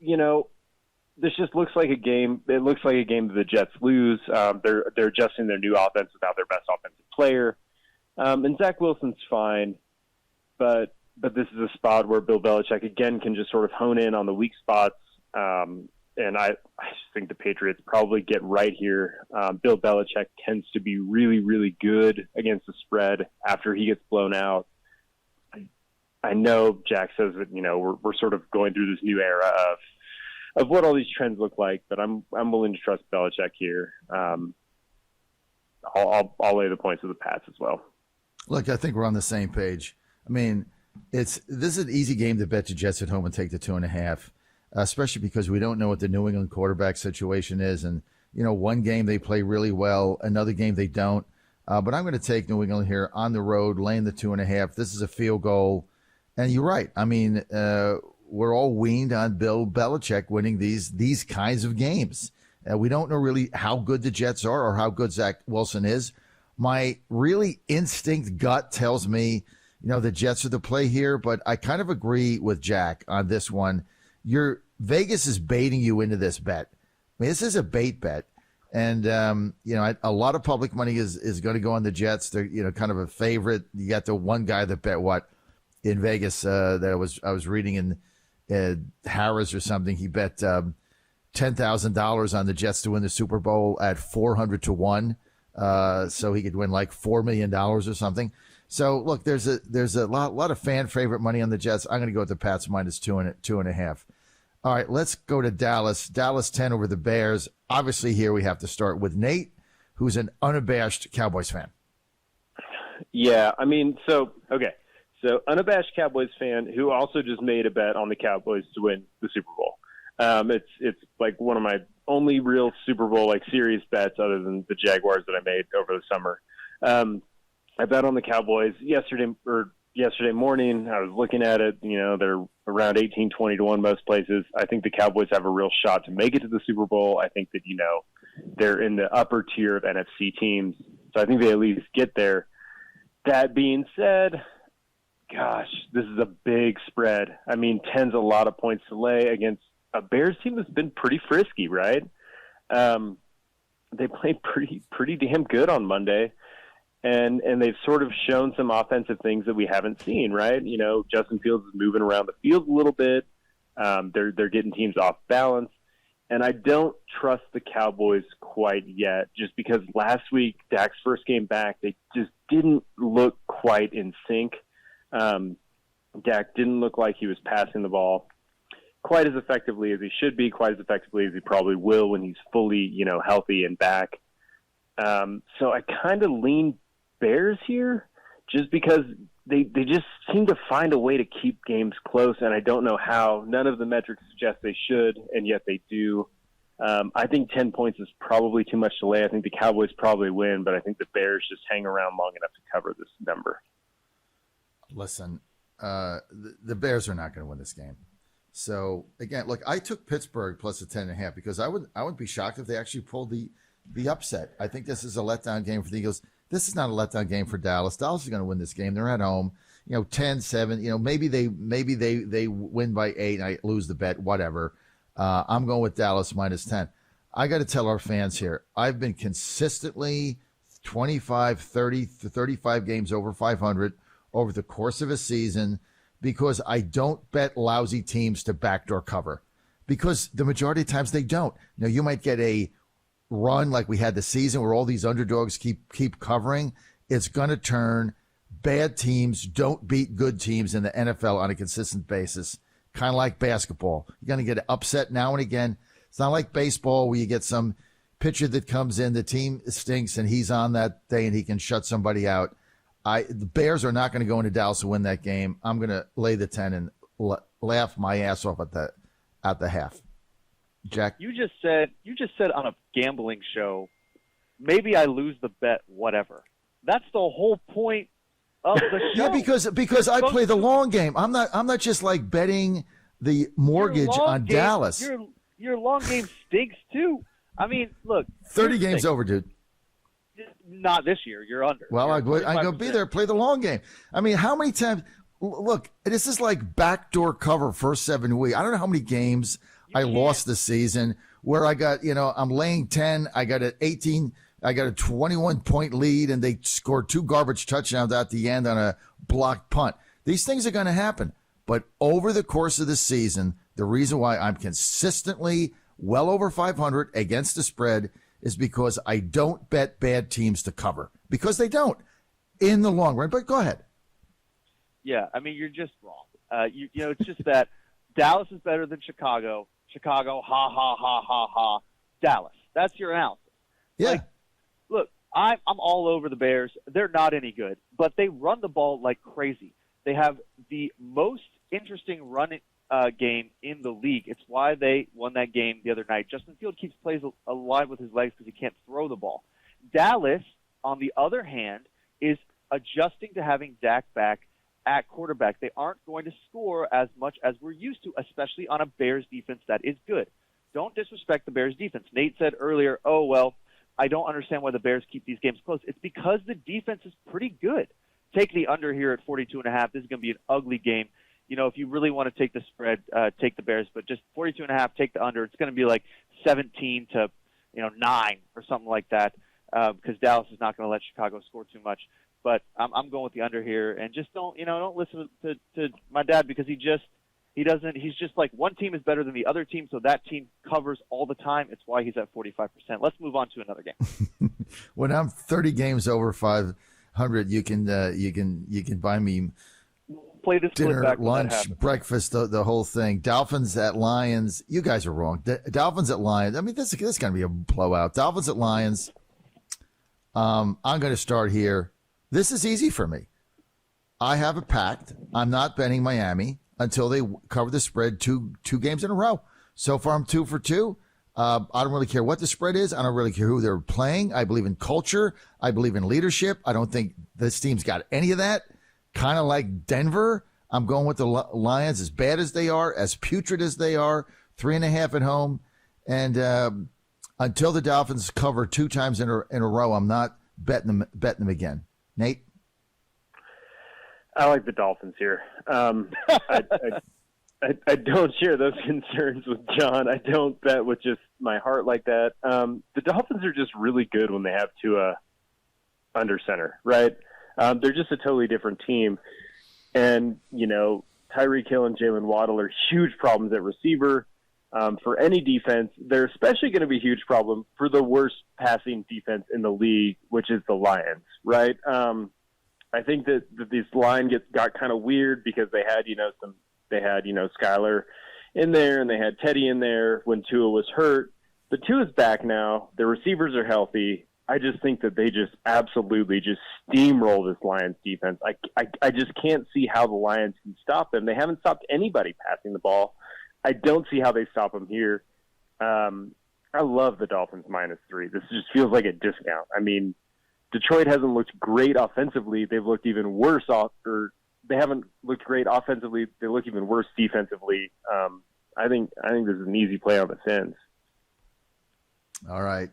this just looks like a game. It looks like a game that the Jets lose. They're adjusting their new offense without their best offensive player. And Zach Wilson's fine, but this is a spot where Bill Belichick again can just sort of hone in on the weak spots. And I just think the Patriots probably get right here. Bill Belichick tends to be really, really good against the spread after he gets blown out. I know Jack says that we're sort of going through this new era of what all these trends look like, but I'm willing to trust Belichick here. I'll lay the points of the Pats as well. Look, I think we're on the same page. This is an easy game to bet the Jets at home and take the 2.5, especially because we don't know what the New England quarterback situation is. And, one game they play really well, another game they don't. But I'm going to take New England here on the road, laying the 2.5. This is a field goal. And you're right. We're all weaned on Bill Belichick winning these kinds of games. We don't know really how good the Jets are or how good Zach Wilson is. My really instinct gut tells me, the Jets are the play here, but I kind of agree with Jack on this one. Vegas is baiting you into this bet. This is a bait bet. And, a lot of public money is going to go on the Jets. They're, kind of a favorite. You got the one guy that bet in Vegas that I was reading in Harris or something. He bet $10,000 on the Jets to win the Super Bowl at 400 to 1. So he could win like $4 million or something. So look, there's a lot of fan favorite money on the Jets. I'm going to go with the Pats minus 2.5. All right, let's go to Dallas. Dallas 10 over the Bears. Obviously here we have to start with Nate, who's an unabashed Cowboys fan. Yeah, So unabashed Cowboys fan who also just made a bet on the Cowboys to win the Super Bowl. It's like one of my only real Super Bowl serious bets other than the Jaguars that I made over the summer. I bet on the Cowboys yesterday morning. I was looking at it. They're around 18, 20 to 1 most places. I think the Cowboys have a real shot to make it to the Super Bowl. I think that they're in the upper tier of NFC teams. So I think they at least get there. That being said, gosh, this is a big spread. I mean, 10's a lot of points to lay against a Bears team that's been pretty frisky, right? They played pretty damn good on Monday, and they've sort of shown some offensive things that we haven't seen, right? You know, Justin Fields is moving around the field a little bit. They're getting teams off balance. And I don't trust the Cowboys quite yet, just because last week, Dak's first game back, they just didn't look quite in sync. Dak didn't look like he was passing the ball quite as effectively as he should be, quite as effectively as he probably will when he's fully, you know, healthy and back. So I kind of lean Bears here, just because they just seem to find a way to keep games close, and I don't know how. None of the metrics suggest they should, and yet they do. I think 10 points is probably too much to lay. I think the Cowboys probably win, but I think the Bears just hang around long enough to cover this number. Listen, the Bears are not going to win this game. So, again, look, I took Pittsburgh plus a 10.5 because I wouldn't be shocked if they actually pulled the upset. I think this is a letdown game for the Eagles. This is not a letdown game for Dallas. Dallas is going to win this game. They're at home. 10-7. Maybe they win by 8 and I lose the bet, whatever. I'm going with Dallas minus 10. I got to tell our fans here, I've been consistently 25, 30 to 35 games over 500 over the course of a season because I don't bet lousy teams to backdoor cover, because the majority of times they don't. Now, you might get a run like we had this season where all these underdogs keep covering. It's going to turn. Bad teams don't beat good teams in the NFL on a consistent basis, kind of like basketball. You're going to get upset now and again. It's not like baseball where you get some pitcher that comes in, the team stinks, and he's on that day and he can shut somebody out. The Bears are not going to go into Dallas to win that game. I'm going to lay the 10 and laugh my ass off at the half. Jack, you just said on a gambling show, maybe I lose the bet, whatever. That's the whole point of the show. Yeah, because I play the long game. I'm not just like betting the mortgage on Dallas. Your long game stinks too. I mean, look, 30 games over, dude. Not this year. You're under. Well, I'm going to be there, play the long game. I mean, how many times? Look, this is like backdoor cover first 7 weeks. I don't know how many games I lost this season where I got, I'm laying 10. I got an 18. I got a 21-point lead, and they scored 2 garbage touchdowns at the end on a blocked punt. These things are going to happen. But over the course of the season, the reason why I'm consistently well over 500 against the spread is because I don't bet bad teams to cover, because they don't in the long run. But go ahead. Yeah, I mean, you're just wrong. It's just that Dallas is better than Chicago. Chicago, ha, ha, ha, ha, ha. Dallas. That's your analysis. Yeah. Look, I'm all over the Bears. They're not any good, but they run the ball like crazy. They have the most interesting running game in the league. It's why they won that game the other night. Justin Fields keeps plays alive with his legs because he can't throw the ball. Dallas, on the other hand, is adjusting to having Dak back at quarterback. They aren't going to score as much as we're used to, especially on a Bears defense that is good. Don't disrespect the Bears defense. Nate said earlier, I don't understand why the Bears keep these games close. It's because the defense is pretty good. Take the under here at 42.5. This is going to be an ugly game. If you really want to take the spread, take the Bears, but just 42.5, take the under. It's going to be like 17 to 9 or something like that, because Dallas is not going to let Chicago score too much. But I'm going with the under here, and just don't listen to my dad, because he's just like, one team is better than the other team, so that team covers all the time. It's why he's at 45%. Let's move on to another game. When I'm 30 games over 500, you can buy me play this dinner, lunch, breakfast, the whole thing. Dolphins at Lions. You guys are wrong. Dolphins at Lions. I mean, this is going to be a blowout. Dolphins at Lions. I'm going to start here. This is easy for me. I have a pact. I'm not betting Miami until they cover the spread two games in a row. So far, I'm 2 for 2. I don't really care what the spread is. I don't really care who they're playing. I believe in culture. I believe in leadership. I don't think this team's got any of that. Kind of like Denver. I'm going with the Lions, as bad as they are, as putrid as they are. 3.5 at home. And Until the Dolphins cover 2 times in a row, I'm not betting them again. Nate? I like the Dolphins here. I don't share those concerns with John. I don't bet with just my heart like that. The Dolphins are just really good when they have Tua under center, right? They're just a totally different team. And, Tyreek Hill and Jalen Waddle are huge problems at receiver. For any defense, they're especially going to be a huge problem for the worst passing defense in the league, which is the Lions, right? I think that this line got kind of weird because they had, Skyler in there and they had Teddy in there when Tua was hurt. But Tua's back now. The receivers are healthy. I just think that they just absolutely just steamroll this Lions defense. I just can't see how the Lions can stop them. They haven't stopped anybody passing the ball. I don't see how they stop them here. I love the Dolphins -3. This just feels like a discount. I mean, Detroit hasn't looked great offensively. They've looked even worse they haven't looked great offensively. They look even worse defensively. I think this is an easy play on the Fins. All right.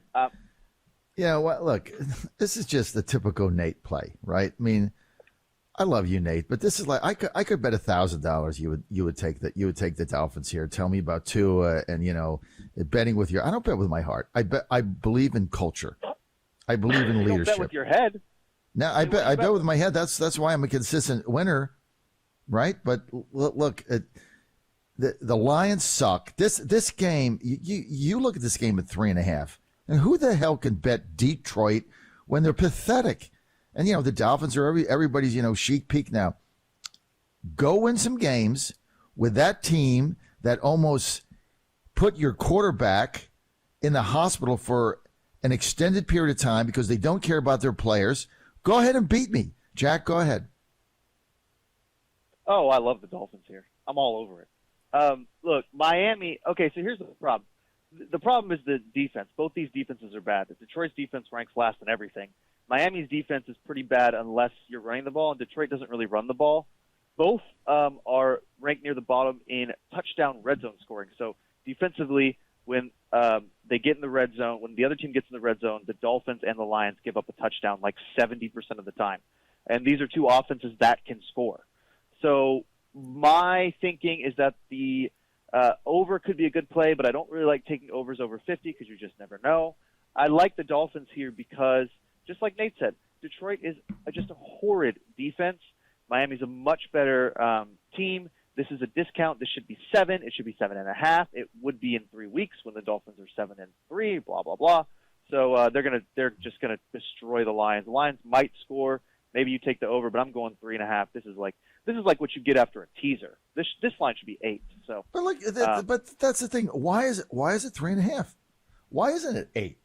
Look, this is just the typical Nate play, right? I mean, I love you, Nate, but this is like I could bet $1,000 you would take the Dolphins here. Tell me about Tua and betting with I don't bet with my heart. I believe in culture. I believe in leadership. Don't bet with your head. No, I bet with my head. That's why I'm a consistent winner, right? But look, the Lions suck. This game, you look at this game at 3.5, and who the hell can bet Detroit when they're pathetic? And the Dolphins are everybody's chic peak now. Go win some games with that team that almost put your quarterback in the hospital for an extended period of time because they don't care about their players. Go ahead and beat me. Jack, go ahead. Oh, I love the Dolphins here. I'm all over it. Look, Miami, okay, so here's the problem. The problem is the defense. Both these defenses are bad. Detroit's defense ranks last in everything. Miami's defense is pretty bad unless you're running the ball, and Detroit doesn't really run the ball. Both are ranked near the bottom in touchdown red zone scoring. So defensively, when they get in the red zone, when the other team gets in the red zone, the Dolphins and the Lions give up a touchdown like 70% of the time. And these are two offenses that can score. So my thinking is that the over could be a good play, but I don't really like taking overs over 50 because you just never know. I like the Dolphins here because, just like Nate said, Detroit is just a horrid defense. Miami's a much better team. This is a discount. This should be 7. It should be 7.5. It would be in 3 weeks when the Dolphins are 7-3. Blah blah blah. So they're just gonna destroy the Lions. The Lions might score. Maybe you take the over, but I'm going 3.5. This is like what you get after a teaser. This line should be 8. So, but that's the thing. Why is it 3.5? Why isn't it 8?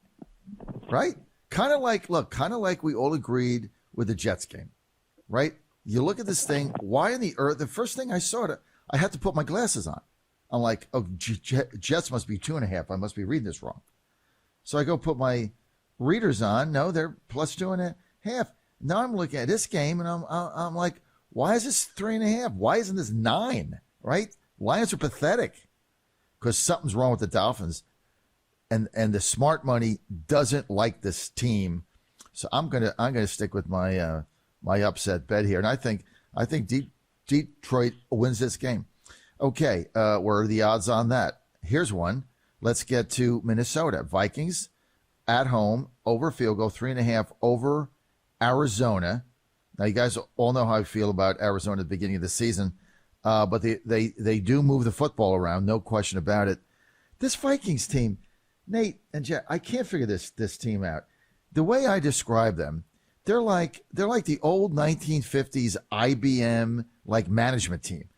Right? Kind of like we all agreed with the Jets game, right? You look at this thing. Why in the earth? The first thing I saw I had to put my glasses on. I'm like, oh, Jets must be 2.5. I must be reading this wrong. So I go put my readers on. No, they're plus 2.5. Now I'm looking at this game and I'm like, why is this 3.5? Why isn't this 9? Right? Lions are pathetic because something's wrong with the Dolphins, and the smart money doesn't like this team. So I'm gonna stick with my my upset bet here, and I think Detroit wins this game. Okay, where are the odds on that? Here's one. Let's get to Minnesota Vikings at home over field goal 3.5 over Arizona. Now you guys all know how I feel about Arizona at the beginning of the season, but they do move the football around, no question about it. This Vikings team, Nate and Jack, I can't figure this team out. The way I describe them, they're like the old 1950s IBM like management team.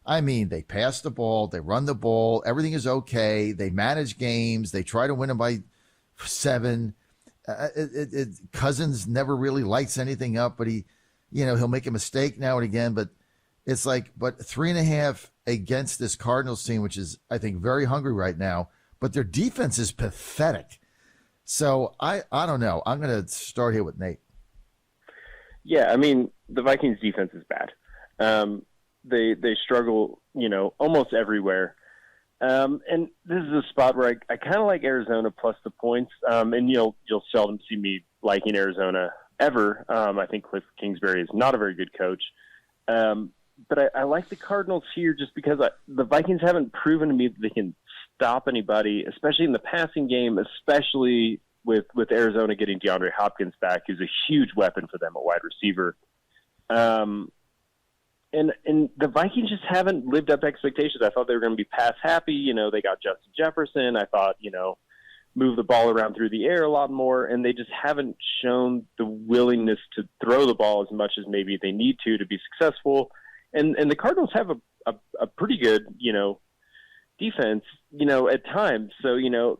I mean, they pass the ball, they run the ball, everything is okay. They manage games, they try to win them by 7. Cousins never really lights anything up, but he'll make a mistake now and again. But it's like, 3.5 against this Cardinals team, which is, I think, very hungry right now. But their defense is pathetic. So I don't know. I'm going to start here with Nate. Yeah, I mean, the Vikings defense is bad. They struggle, almost everywhere. And this is a spot where I kind of like Arizona plus the points. And you'll seldom see me liking Arizona ever. I think Cliff Kingsbury is not a very good coach. But I like the Cardinals here just because the Vikings haven't proven to me that they can stop anybody, especially in the passing game, especially with Arizona getting DeAndre Hopkins back, who's a huge weapon for them at wide receiver. And the Vikings just haven't lived up to expectations. I thought they were going to be pass happy. They got Justin Jefferson. I thought, move the ball around through the air a lot more, and they just haven't shown the willingness to throw the ball as much as maybe they need to be successful. And the Cardinals have a pretty good, defense, at times. So,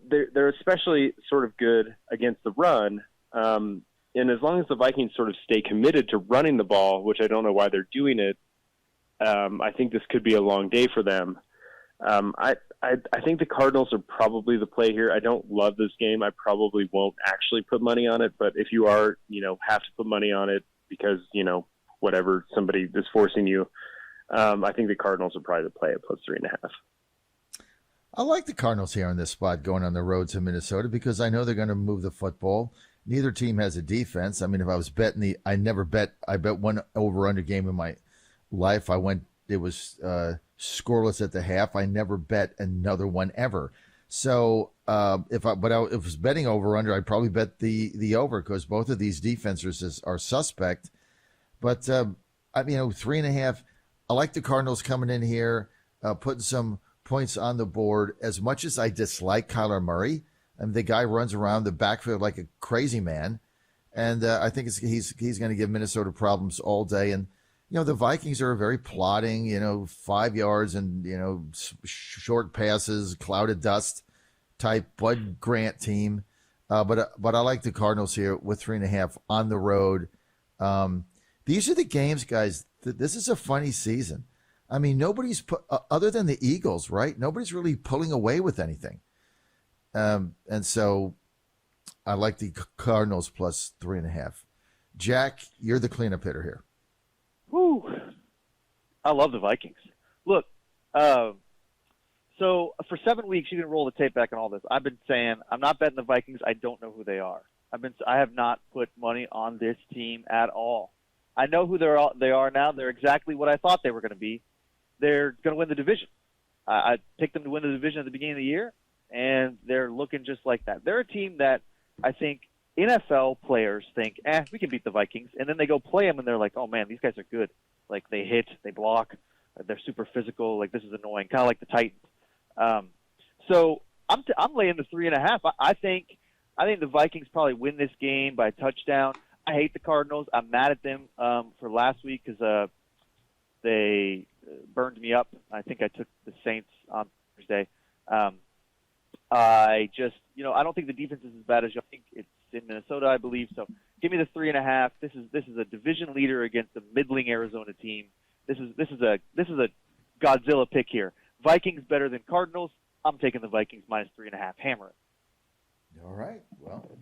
they're especially sort of good against the run. And as long as the Vikings sort of stay committed to running the ball, which I don't know why they're doing it, I think this could be a long day for them. I think the Cardinals are probably the play here. I don't love this game. I probably won't actually put money on it, but if you are, have to put money on it because, whatever, somebody is forcing you, I think the Cardinals are probably the play at plus 3.5. I like the Cardinals here on this spot going on the road to Minnesota because I know they're going to move the football. Neither team has a defense. I mean, if I was betting I bet one over-under game in my life. It was scoreless at the half. I never bet another one ever. So if I was betting over-under, I'd probably bet the over because both of these defenses are suspect. But, 3.5, I like the Cardinals coming in here, putting some points on the board. As much as I dislike Kyler Murray, the guy runs around the backfield like a crazy man, and I think he's going to give Minnesota problems all day. And the Vikings are a very plodding, 5 yards and short passes, cloud of dust type Bud Grant team. But I like the Cardinals here with 3.5 on the road. These are the games, guys. This is a funny season. I mean, nobody's other than the Eagles, right? Nobody's really pulling away with anything. And so I like the Cardinals plus 3.5. Jack, you're the cleanup hitter here. Whew. I love the Vikings. Look, so for 7 weeks, you can roll the tape back on all this. I've been saying I'm not betting the Vikings. I don't know who they are. I have not put money on this team at all. I know who they are now. They're exactly what I thought they were going to be. They're going to win the division. I picked them to win the division at the beginning of the year, and they're looking just like that. They're a team that I think NFL players think, we can beat the Vikings, and then they go play them, and they're like, oh, man, these guys are good. Like, they hit, they block, they're super physical. Like, this is annoying, kind of like the Titans. So I'm laying the 3.5. I think the Vikings probably win this game by a touchdown. I hate the Cardinals. I'm mad at them for last week because they burned me up. I think I took the Saints on Thursday. I just, I don't think the defense is as bad as you think. It's in Minnesota, I believe. So give me the 3.5. This is a division leader against a middling Arizona team. This is a Godzilla pick here. Vikings better than Cardinals. I'm taking the Vikings minus 3.5. Hammer it. All right. Well,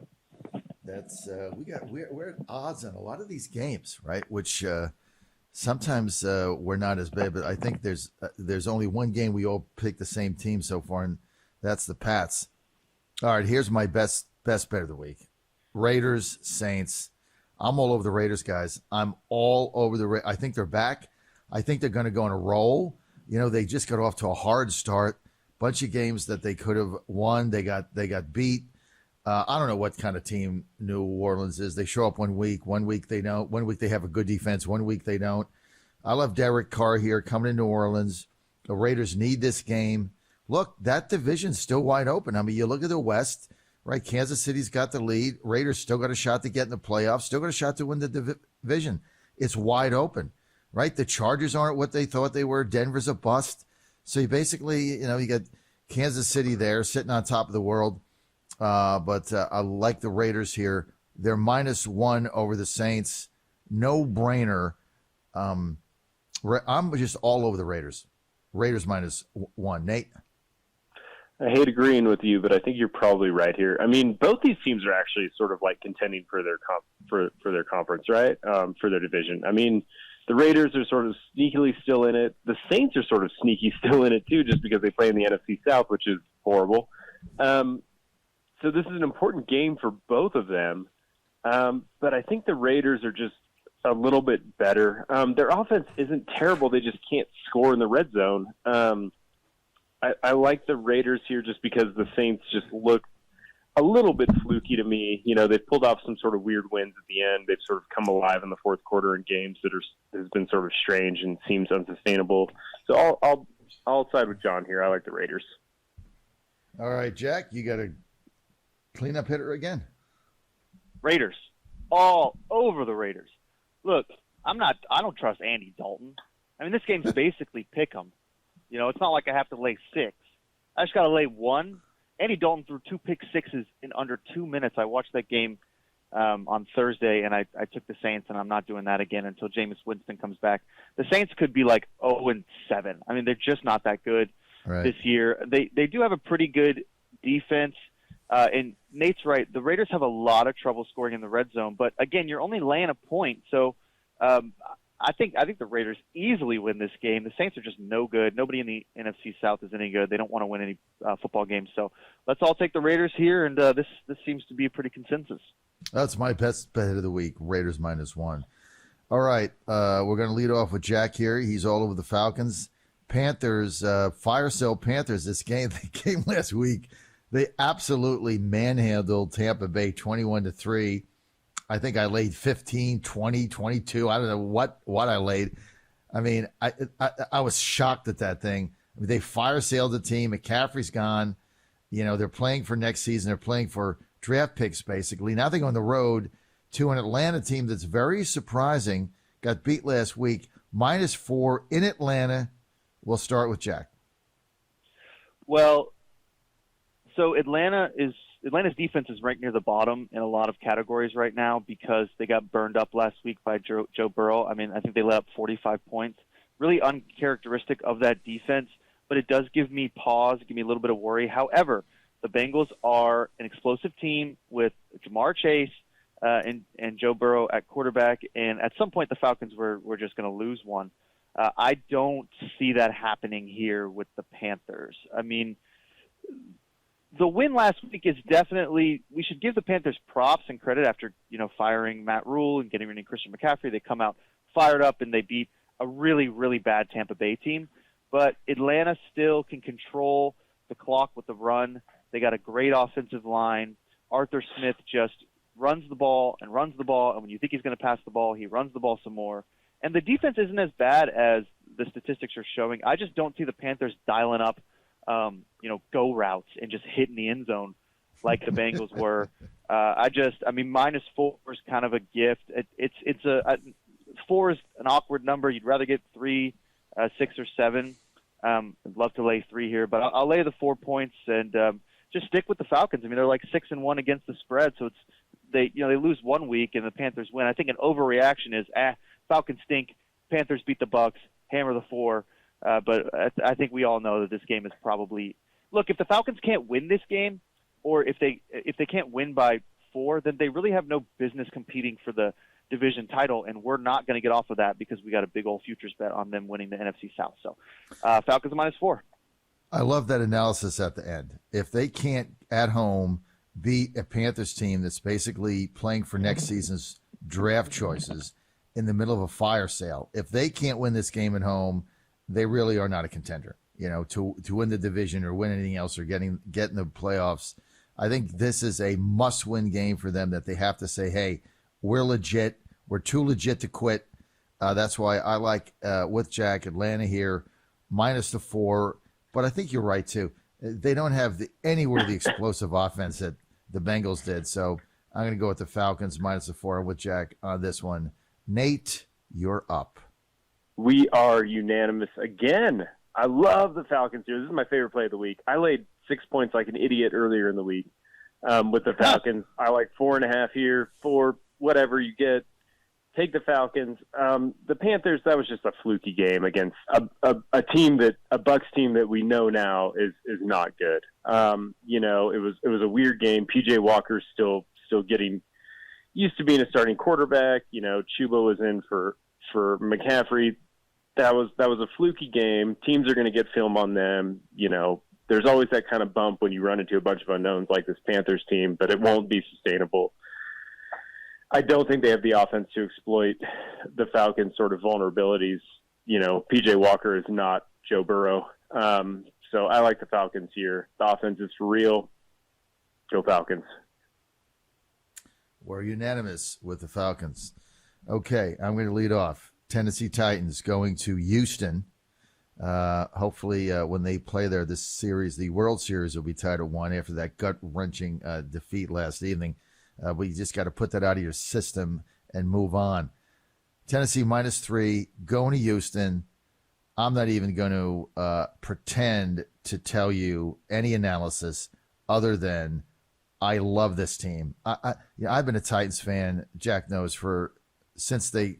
that's we're at odds on a lot of these games, right? Which sometimes we're not as bad, but I think there's only one game we all pick the same team so far, and that's the Pats. All right, here's my best bet of the week: Raiders, Saints. I'm all over the Raiders, guys. I'm all over the. I think they're back. I think they're going to go on a roll. They just got off to a hard start. Bunch of games that they could have won. They got beat. I don't know what kind of team New Orleans is. They show up 1 week. 1 week they don't. 1 week they have a good defense. 1 week they don't. I love Derek Carr here coming to New Orleans. The Raiders need this game. Look, that division's still wide open. I mean, you look at the West, right? Kansas City's got the lead. Raiders still got a shot to get in the playoffs. Still got a shot to win the division. It's wide open, right? The Chargers aren't what they thought they were. Denver's a bust. So you basically, you got Kansas City there sitting on top of the world. But I like the Raiders here. They're -1 over the Saints. No brainer. I'm just all over the Raiders. Raiders -1. Nate? I hate agreeing with you, but I think you're probably right here. I mean, both these teams are actually sort of like contending for their for their conference, right? For their division. I mean, The Raiders are sort of sneakily still in it. The Saints are sort of sneaky still in it too, just because they play in the NFC South, which is horrible. So this is an important game for both of them. But I think the Raiders are just a little bit better. Their offense isn't terrible. They just can't score in the red zone. I like the Raiders here just because the Saints just look a little bit fluky to me. You know, they've pulled off some sort of weird wins at the end. They've sort of come alive in the fourth quarter in games that has been sort of strange and seems unsustainable. So I'll side with John here. I like the Raiders. All right, Jack, you got a cleanup hitter again. Raiders. All over the Raiders. Look, I don't trust Andy Dalton. I mean, this game's basically pick 'em. You know, it's not like I have to lay 6. I just got to lay 1. Andy Dalton threw 2 pick sixes in under 2 minutes. I watched that game on Thursday, and I took the Saints, and I'm not doing that again until Jameis Winston comes back. The Saints could be like 0-7. I mean, they're just not that good this year. They do have a pretty good defense. And Nate's right. The Raiders have a lot of trouble scoring in the red zone, but again, you're only laying a point. So I think the Raiders easily win this game. The Saints are just no good. Nobody in the NFC South is any good. They don't want to win any football games. So let's all take the Raiders here, and this seems to be a pretty consensus. That's my best bet of the week. Raiders -1. All right, we're going to lead off with Jack here. He's all over the Falcons. Panthers, fire sale Panthers. This game, the game last week, they absolutely manhandled Tampa Bay 21-3. I think I laid 15, 20, 22. I don't know what I laid. I mean, I was shocked at that thing. I mean, they fire sailed the team. McCaffrey's gone. You know, they're playing for next season. They're playing for draft picks, basically. Now they go on the road to an Atlanta team that's very surprising. Got beat last week. -4 in Atlanta. We'll start with Jack. Well, so Atlanta's defense is ranked near the bottom in a lot of categories right now because they got burned up last week by Joe Burrow. I mean, I think they let up 45 points. Really uncharacteristic of that defense, but it does give me pause, give me a little bit of worry. However, the Bengals are an explosive team with Jamar Chase and Joe Burrow at quarterback, and at some point the Falcons were just going to lose one. I don't see that happening here with the Panthers. I mean, the win last week is definitely, we should give the Panthers props and credit after, firing Matt Rule and getting rid of Christian McCaffrey. They come out fired up and they beat a really, really bad Tampa Bay team. But Atlanta still can control the clock with the run. They got a great offensive line. Arthur Smith just runs the ball, and when you think he's going to pass the ball, he runs the ball some more. And the defense isn't as bad as the statistics are showing. I just don't see the Panthers dialing up go routes and just hitting the end zone like the Bengals were. -4 is kind of a gift. It's 4 is an awkward number. You'd rather get 3, 6, or 7. I'd love to lay 3 here, but I'll lay the 4 points and just stick with the Falcons. I mean, they're like 6-1 against the spread, so they lose 1 week and the Panthers win. I think an overreaction is Falcons stink. Panthers beat the Bucks. Hammer the 4. But I think we all know that this game is probably – look, if the Falcons can't win this game, or if they can't win by 4, then they really have no business competing for the division title, and we're not going to get off of that because we got a big old futures bet on them winning the NFC South. So Falcons -4. I love that analysis at the end. If they can't, at home, beat a Panthers team that's basically playing for next season's draft choices in the middle of a fire sale, if they can't win this game at home, they really are not a contender, to win the division or win anything else or get in the playoffs. I think this is a must-win game for them that they have to say, hey, we're legit. We're too legit to quit. That's why I like, with Jack, Atlanta here, -4. But I think you're right, too. They don't have anywhere the explosive offense that the Bengals did. So I'm going to go with the Falcons -4 with Jack on this one. Nate, you're up. We are unanimous again. I love the Falcons here. This is my favorite play of the week. I laid 6 points like an idiot earlier in the week with the Falcons. I like 4.5 here, 4, whatever you get. Take the Falcons. The Panthers, that was just a fluky game against a Bucks team that we know now is not good. It was a weird game. PJ Walker's still getting used to being a starting quarterback. Chuba was in for for McCaffrey, that was a fluky game. Teams are going to get film on them. There's always that kind of bump when you run into a bunch of unknowns like this Panthers team, but it won't be sustainable. I don't think they have the offense to exploit the Falcons' sort of vulnerabilities. PJ Walker is not Joe Burrow. So I like the Falcons here. The offense is for real. Go Falcons. We're unanimous with the Falcons. Okay, I'm going to lead off. Tennessee Titans going to Houston. Hopefully, when they play there, this series, the World Series, will be tied at 1 after that gut-wrenching defeat last evening. But you just got to put that out of your system and move on. Tennessee -3, going to Houston. I'm not even going to pretend to tell you any analysis other than I love this team. I've been a Titans fan, Jack knows, since they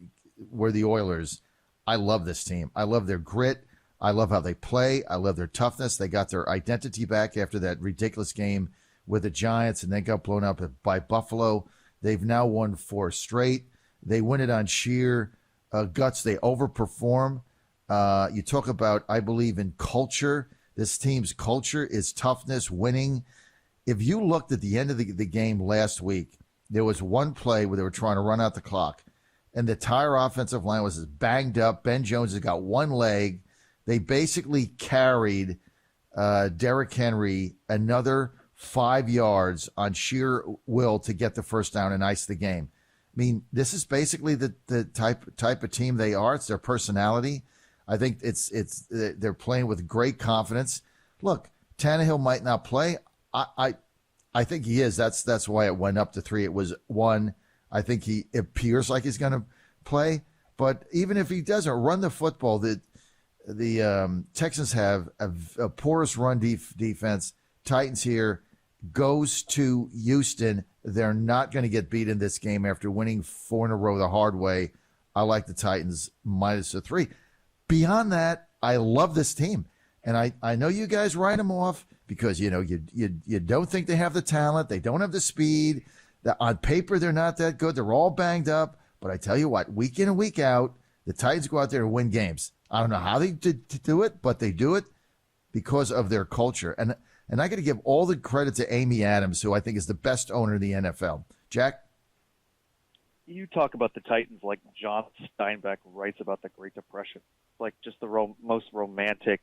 were the Oilers. I love this team. I love their grit. I love how they play. I love their toughness. They got their identity back after that ridiculous game with the Giants and then got blown up by Buffalo. They've now won 4 straight. They win it on sheer guts. They overperform. You talk about, I believe, in culture. This team's culture is toughness, winning. If you looked at the end of the game last week, there was one play where they were trying to run out the clock, and the entire offensive line was banged up. Ben Jones has got one leg. They basically carried Derrick Henry another 5 yards on sheer will to get the first down and ice the game. I mean, this is basically the type of team they are. It's their personality. I think they're playing with great confidence. Look, Tannehill might not play. I think he is. That's why it went up to 3. It was 1. I think he appears like he's going to play. But even if he doesn't run the football, the Texans have a porous run defense. Titans here goes to Houston. They're not going to get beat in this game after winning 4 in a row the hard way. I like the Titans -3. Beyond that, I love this team. And I know you guys write them off because, you don't think they have the talent. They don't have the speed. On paper, they're not that good. They're all banged up. But I tell you what, week in and week out, the Titans go out there and win games. I don't know how they do it, but they do it because of their culture. And I got to give all the credit to Amy Adams, who I think is the best owner in the NFL. Jack? You talk about the Titans like John Steinbeck writes about the Great Depression. Like just the most romantic,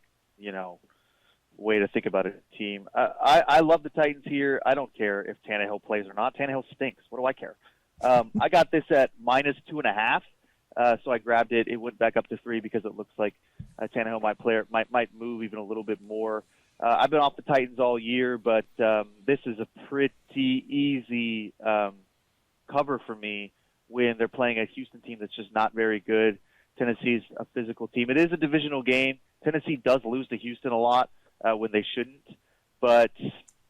way to think about a team. I love the Titans here. I don't care if Tannehill plays or not. Tannehill stinks. What do I care? I got this at -2.5. So I grabbed it. It went back up to 3 because it looks like Tannehill might move even a little bit more. I've been off the Titans all year, but this is a pretty easy cover for me when they're playing a Houston team that's just not very good. Tennessee's a physical team. It is a divisional game. Tennessee does lose to Houston a lot when they shouldn't, but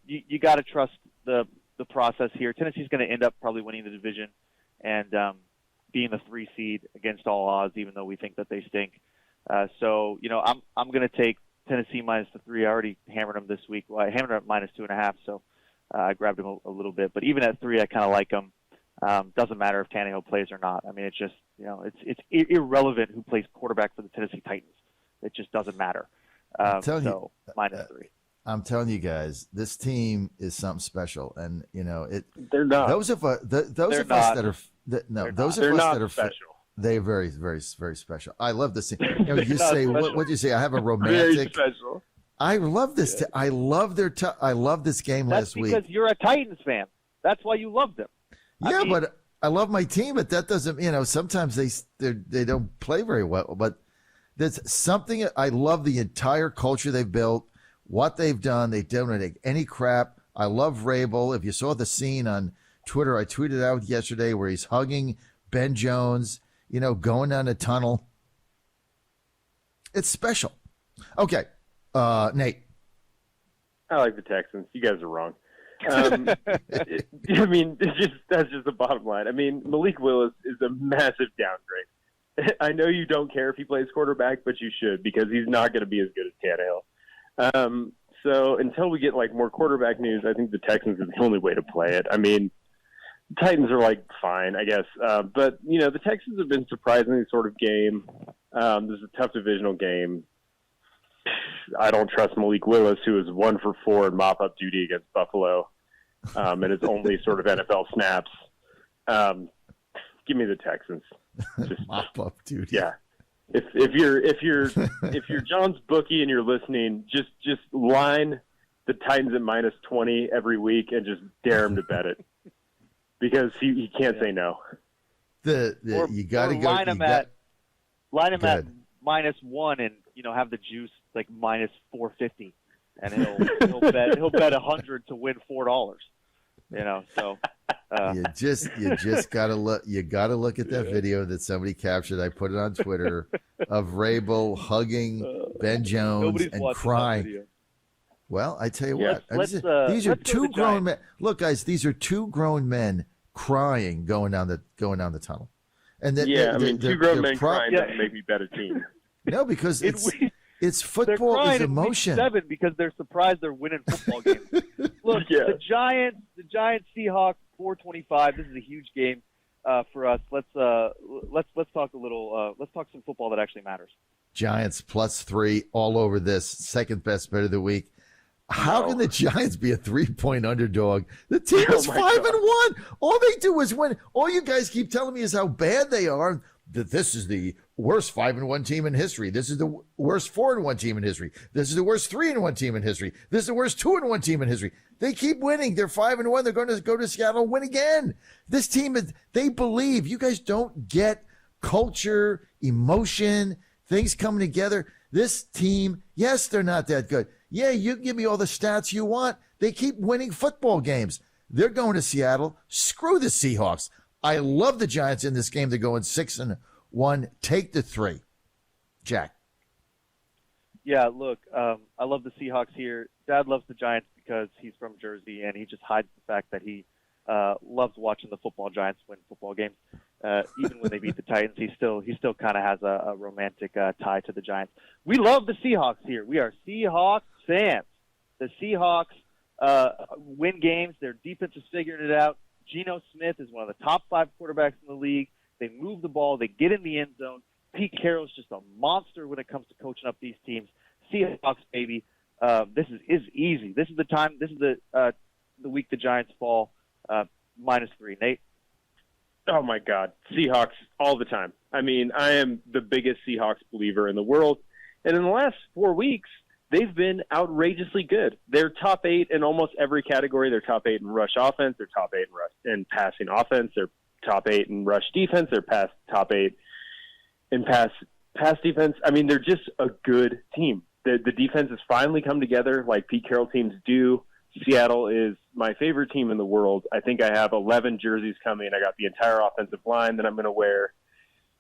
you got to trust the process here. Tennessee's going to end up probably winning the division and being the 3 seed against all odds, even though we think that they stink. So I'm going to take Tennessee -3. I already hammered them this week. Well, I hammered them at -2.5, so I grabbed them a little bit. But even at 3, I kind of like them. Doesn't matter if Tannehill plays or not. I mean, it's just it's irrelevant who plays quarterback for the Tennessee Titans. It just doesn't matter. So -3. I'm telling you guys, this team is something special, and they're not. Those of us that are special. They're very, very, very special. I love this team. You say what do you say? I have a romantic. Very special. I love this. I love I love this game last week. That's because you're a Titans fan. That's why you love them. Yeah, but I love my team, but that doesn't, sometimes they don't play very well. But there's something, I love the entire culture they've built, what they've done. They don't take any crap. I love Rabel. If you saw the scene on Twitter, I tweeted out yesterday where he's hugging Ben Jones, going down a tunnel. It's special. Okay, Nate. I like the Texans. You guys are wrong. That's just the bottom line. I mean, Malik Willis is a massive downgrade. I know you don't care if he plays quarterback, but you should because he's not going to be as good as Tannehill. So until we get more quarterback news, I think the Texans is the only way to play it. I mean, Titans are like fine, I guess. But the Texans have been surprisingly sort of game. This is a tough divisional game. I don't trust Malik Willis, who is 1 for 4 in mop-up duty against Buffalo, and his only sort of NFL snaps. Give me the Texans. Just mop-up duty. Yeah. If you're John's bookie and you're listening, just line the Titans at -20 every week and just dare him to bet it, because he can't say no. You got to go. Line him at -1 and have the juice like -450, and he'll bet 100 to win $4. So you just gotta look. You gotta look at that video that somebody captured. I put it on Twitter of Rabel hugging Ben Jones and crying. Well, I tell you what, these are two grown men. Look, guys, these are two grown men crying going down the tunnel. And two grown men crying doesn't make me bet a team. No, because it's football is emotion. They're crying in week 7 because they're surprised they're winning football games. Look, the Giants Seahawks 425. This is a huge game for us. Let's talk let's talk some football that actually matters. Giants +3 all over this, second best bet of the week. How can the Giants be a 3-point underdog? The team is 5-1. All they do is win. All you guys keep telling me is how bad they are. That this is the worst 5-1 team in history. This is the worst 4-1 team in history. This is the worst 3-1 team in history. This is the worst 2-1 team in history. They keep winning. They're 5-1. They're going to go to Seattle and win again. This team they believe. You guys don't get culture, emotion, things coming together. This team, yes, they're not that good. Yeah, you give me all the stats you want. They keep winning football games. They're going to Seattle. Screw the Seahawks. I love the Giants in this game. They're going 6-1. Take the 3. Jack. Yeah, look, I love the Seahawks here. Dad loves the Giants because he's from Jersey, and he just hides the fact that he loves watching the football Giants win football games. Even when they beat the Titans, he still kind of has a romantic tie to the Giants. We love the Seahawks here. We are Seahawks fans. The Seahawks win games. Their defense is figuring it out. Geno Smith is one of the top 5 quarterbacks in the league. They move the ball. They get in the end zone. Pete Carroll's just a monster when it comes to coaching up these teams. Seahawks, baby. This is easy. This is the time. This is the week the Giants fall -3. Nate? Oh, my God. Seahawks all the time. I mean, I am the biggest Seahawks believer in the world. And in the last 4 weeks, they've been outrageously good. They're top 8 in almost every category. They're top 8 in rush offense. They're top 8 in passing offense. They're top 8 in rush defense. They're top 8 in pass defense. I mean, they're just a good team. The defense has finally come together like Pete Carroll teams do. Seattle is my favorite team in the world. I think I have 11 jerseys coming. I got the entire offensive line that I'm going to wear.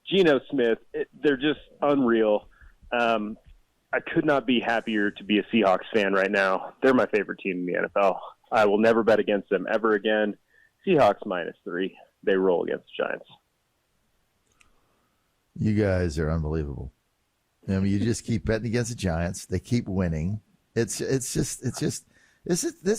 Geno Smith, they're just unreal. I could not be happier to be a Seahawks fan right now. They're my favorite team in the NFL. I will never bet against them ever again. Seahawks -3. They roll against the Giants. You guys are unbelievable. I mean, you just keep betting against the Giants. They keep winning. This is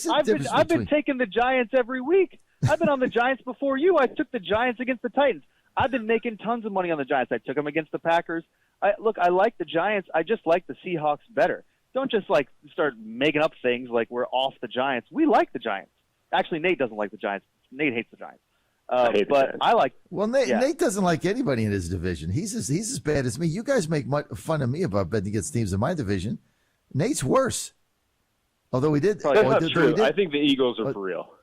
I've been taking the Giants every week. I've been on the Giants before you. I took the Giants against the Titans. I've been making tons of money on the Giants. I took them against the Packers. I like the Giants. I just like the Seahawks better. Don't just start making up things like we're off the Giants. We like the Giants. Actually, Nate doesn't like the Giants. Nate hates the Giants. I like. Well, Nate doesn't like anybody in his division. He's as bad as me. You guys make fun of me about betting against teams in my division. Nate's worse. Although he did. That's not true. I think the Eagles are for real.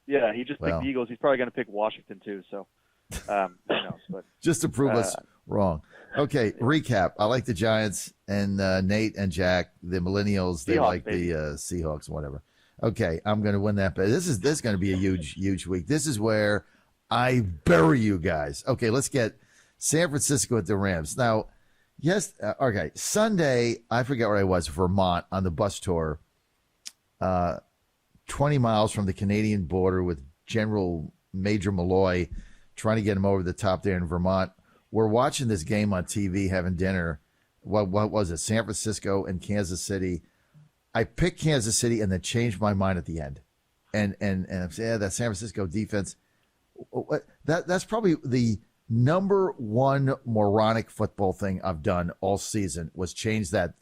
Yeah, he just picked the Eagles. He's probably going to pick Washington too. So, who knows? But just to prove us wrong. Okay, recap. I like the Giants, and Nate and Jack, the millennials, they like the Seahawks, whatever. Okay, I'm going to win that bet. This is going to be a huge week. This is where I bury you guys. Okay, let's get San Francisco at the Rams. Now, yes, okay, Sunday, I forget where I was, Vermont, on the bus tour, 20 miles from the Canadian border with General Major Malloy, trying to get him over the top there in Vermont. We're watching this game on TV, having dinner. What was it? San Francisco and Kansas City. I picked Kansas City and then changed my mind at the end. And I'm saying, that San Francisco defense, That's probably the number one moronic football thing I've done all season was change that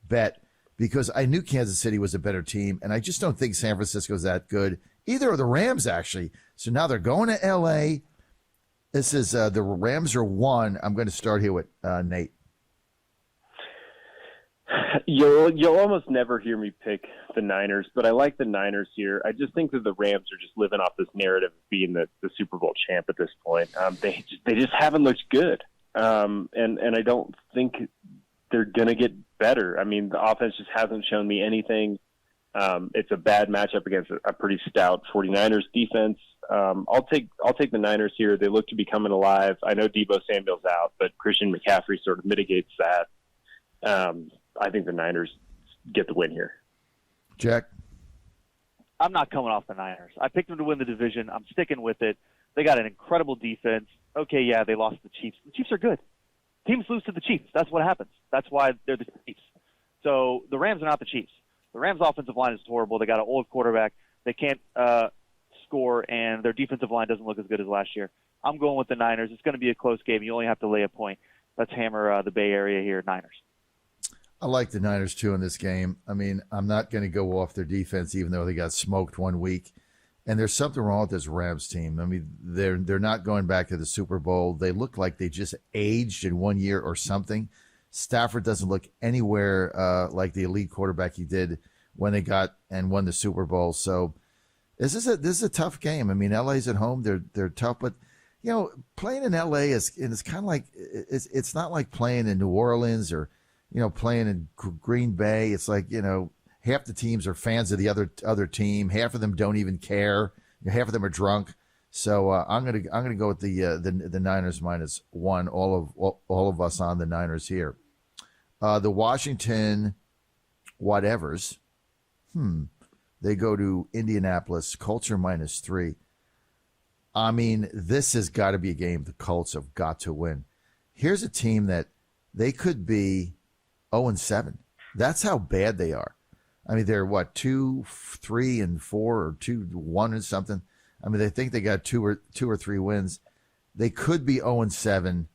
bet because I knew Kansas City was a better team, and I just don't think San Francisco's that good. Either are the Rams, actually. So now they're going to L.A. This is the Rams are 1. I'm going to start here with Nate. You'll almost never hear me pick the Niners, but I like the Niners here. I just think that the Rams are just living off this narrative of being the Super Bowl champ at this point. They just haven't looked good, and I don't think they're going to get better. I mean, the offense just hasn't shown me anything. It's a bad matchup against a pretty stout 49ers defense. I'll take the Niners here. They look to be coming alive. I know Deebo Samuel's out, but Christian McCaffrey sort of mitigates that. I think the Niners get the win here. Jack? I'm not coming off the Niners. I picked them to win the division. I'm sticking with it. They got an incredible defense. Okay, yeah, they lost to the Chiefs. The Chiefs are good. Teams lose to the Chiefs. That's what happens. That's why they're the Chiefs. So the Rams are not the Chiefs. The Rams' offensive line is horrible. They got an old quarterback. They can't score, and their defensive line doesn't look as good as last year. I'm going with the Niners. It's going to be a close game. You only have to lay a point. Let's hammer the Bay Area here, Niners. I like the Niners, too, in this game. I mean, I'm not going to go off their defense, even though they got smoked one week. And there's something wrong with this Rams team. I mean, they're not going back to the Super Bowl. They look like they just aged in 1 year or something. Stafford doesn't look anywhere like the elite quarterback he did when they got and won the Super Bowl. So this is a tough game. I mean, LA's at home. They're tough, but you know, playing in LA is kind of like it's not like playing in New Orleans or playing in Green Bay. It's like half the teams are fans of the other team. Half of them don't even care. Half of them are drunk. So I'm gonna go with the Niners -1. All of us on the Niners here. The Washington whatevers. They go to Indianapolis. Colts are -3. I mean, this has got to be a game the Colts have got to win. Here's a team that they could be 0-7. That's how bad they are. I mean, they're 2-3-4 or 2-1 and something. I mean, they think they got two or three wins. They could be 0-7.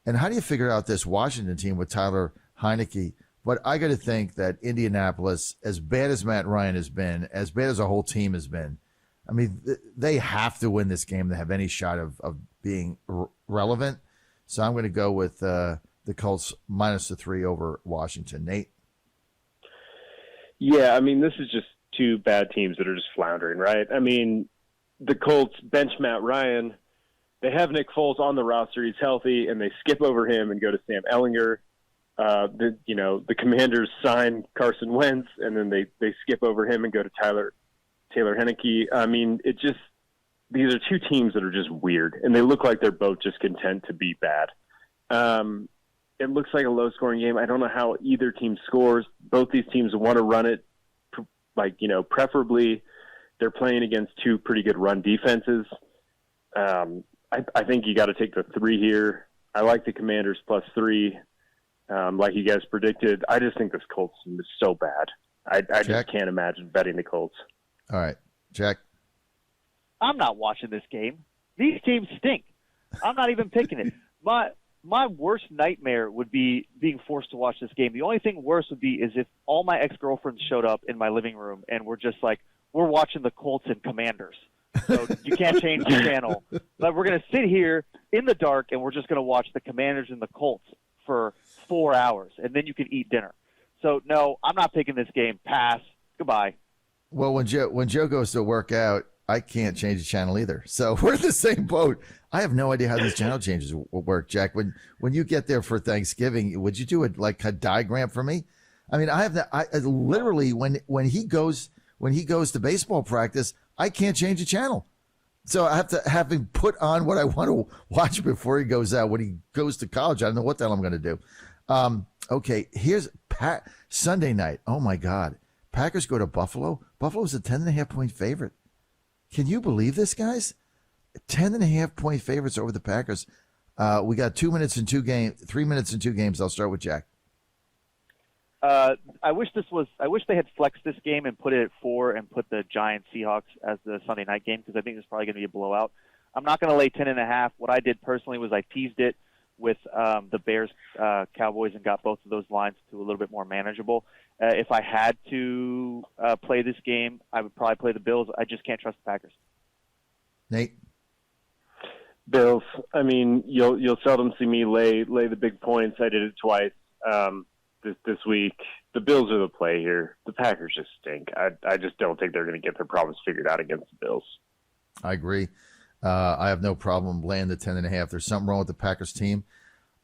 And how do you figure out this Washington team with Tyler Heineke? But I got to think that Indianapolis, as bad as Matt Ryan has been, as bad as the whole team has been, I mean, they have to win this game to have any shot of being relevant. So I'm going to go with the Colts -3 over Washington. Nate? Yeah, I mean, this is just two bad teams that are just floundering, right? I mean, the Colts bench Matt Ryan. They have Nick Foles on the roster. He's healthy, and they skip over him and go to Sam Ehlinger. The Commanders sign Carson Wentz, and then they skip over him and go to Taylor Heineke. I mean, these are two teams that are just weird, and they look like they're both just content to be bad. It looks like a low-scoring game. I don't know how either team scores. Both these teams want to run it, preferably they're playing against two pretty good run defenses. I think you got to take the 3 here. I like the Commanders +3, like you guys predicted. I just think this Colts team is so bad. I just can't imagine betting the Colts. All right, Jack. I'm not watching this game. These teams stink. I'm not even picking it. My worst nightmare would be being forced to watch this game. The only thing worse would be is if all my ex-girlfriends showed up in my living room and we're just like, we're watching the Colts and Commanders. So you can't change the channel. But we're going to sit here in the dark and we're just going to watch the Commanders and the Colts for 4 hours, and then you can eat dinner. So, no, I'm not picking this game. Pass. Goodbye. Well, when Joe goes to work out, I can't change the channel either. So we're in the same boat. I have no idea how these channel changes will work, Jack. When you get there for Thanksgiving, would you do a diagram for me? I mean, I literally when he goes to baseball practice, I can't change the channel. So I have to have him put on what I want to watch before he goes out. When he goes to college, I don't know what the hell I'm going to do. Okay, here's Sunday night. Oh, my God. Packers go to Buffalo. Buffalo's a 10.5-point favorite. Can you believe this, guys? 10.5-point favorites over the Packers. We got 3 minutes and 2 games. I'll start with Jack. I wish they had flexed this game and put it at 4 and put the Giants Seahawks as the Sunday night game, because I think it's probably going to be a blowout. I'm not going to lay 10.5. What I did personally was I teased it with the Bears Cowboys and got both of those lines to a little bit more manageable. If I had to play this game, I would probably play the Bills. I just can't trust the Packers. Nate? Bills. I mean, you'll seldom see me lay the big points. I did it twice this week. The Bills are the play here. The Packers just stink. I just don't think they're going to get their problems figured out against the Bills. I agree. I have no problem laying the 10.5. There's something wrong with the Packers team.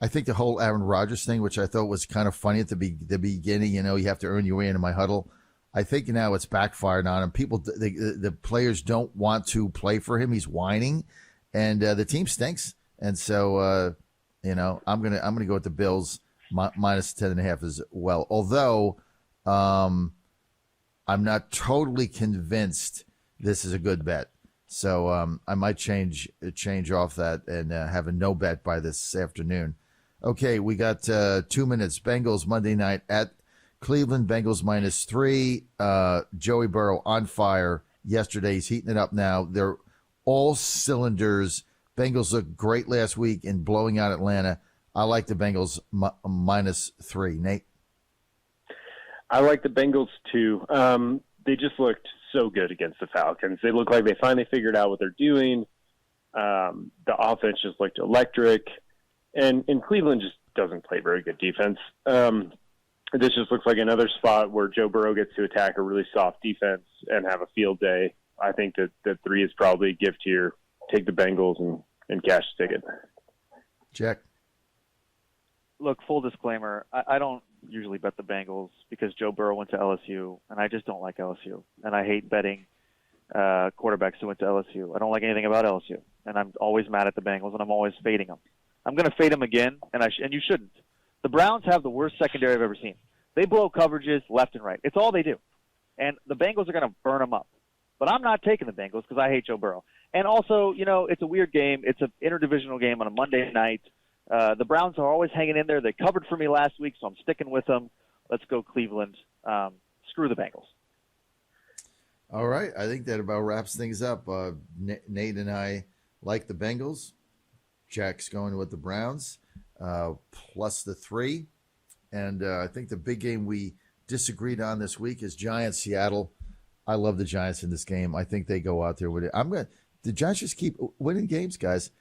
I think the whole Aaron Rodgers thing, which I thought was kind of funny at the beginning, you have to earn your way into my huddle. I think now it's backfired on him. People, the players don't want to play for him. He's whining, and the team stinks. And so, I'm gonna go with the Bills minus 10.5 as well. Although, I'm not totally convinced this is a good bet. So I might change off that and have a no bet by this afternoon. Okay, we got 2 minutes. Bengals Monday night at Cleveland. Bengals -3. Joey Burrow on fire yesterday. He's heating it up now. They're all cylinders. Bengals looked great last week in blowing out Atlanta. I like the Bengals -3. Nate? I like the Bengals too. They just looked so good against the Falcons. They look like they finally figured out what they're doing. The offense just looked electric. And Cleveland just doesn't play very good defense. This just looks like another spot where Joe Burrow gets to attack a really soft defense and have a field day. I think that 3 is probably a gift here. Take the Bengals and cash the ticket. Jack? Look, full disclaimer, I don't usually bet the Bengals because Joe Burrow went to LSU, and I just don't like LSU. And I hate betting quarterbacks who went to LSU. I don't like anything about LSU, and I'm always mad at the Bengals, and I'm always fading them. I'm going to fade them again, and you shouldn't. The Browns have the worst secondary I've ever seen. They blow coverages left and right. It's all they do. And the Bengals are going to burn them up. But I'm not taking the Bengals because I hate Joe Burrow. And also, it's a weird game. It's an interdivisional game on a Monday night. The Browns are always hanging in there. They covered for me last week, so I'm sticking with them. Let's go Cleveland. Screw the Bengals. All right. I think that about wraps things up. Nate and I like the Bengals. Jack's going with the Browns, plus the 3. And I think the big game we disagreed on this week is Giants-Seattle. I love the Giants in this game. I think they go out there with it. The Giants just keep winning games, guys.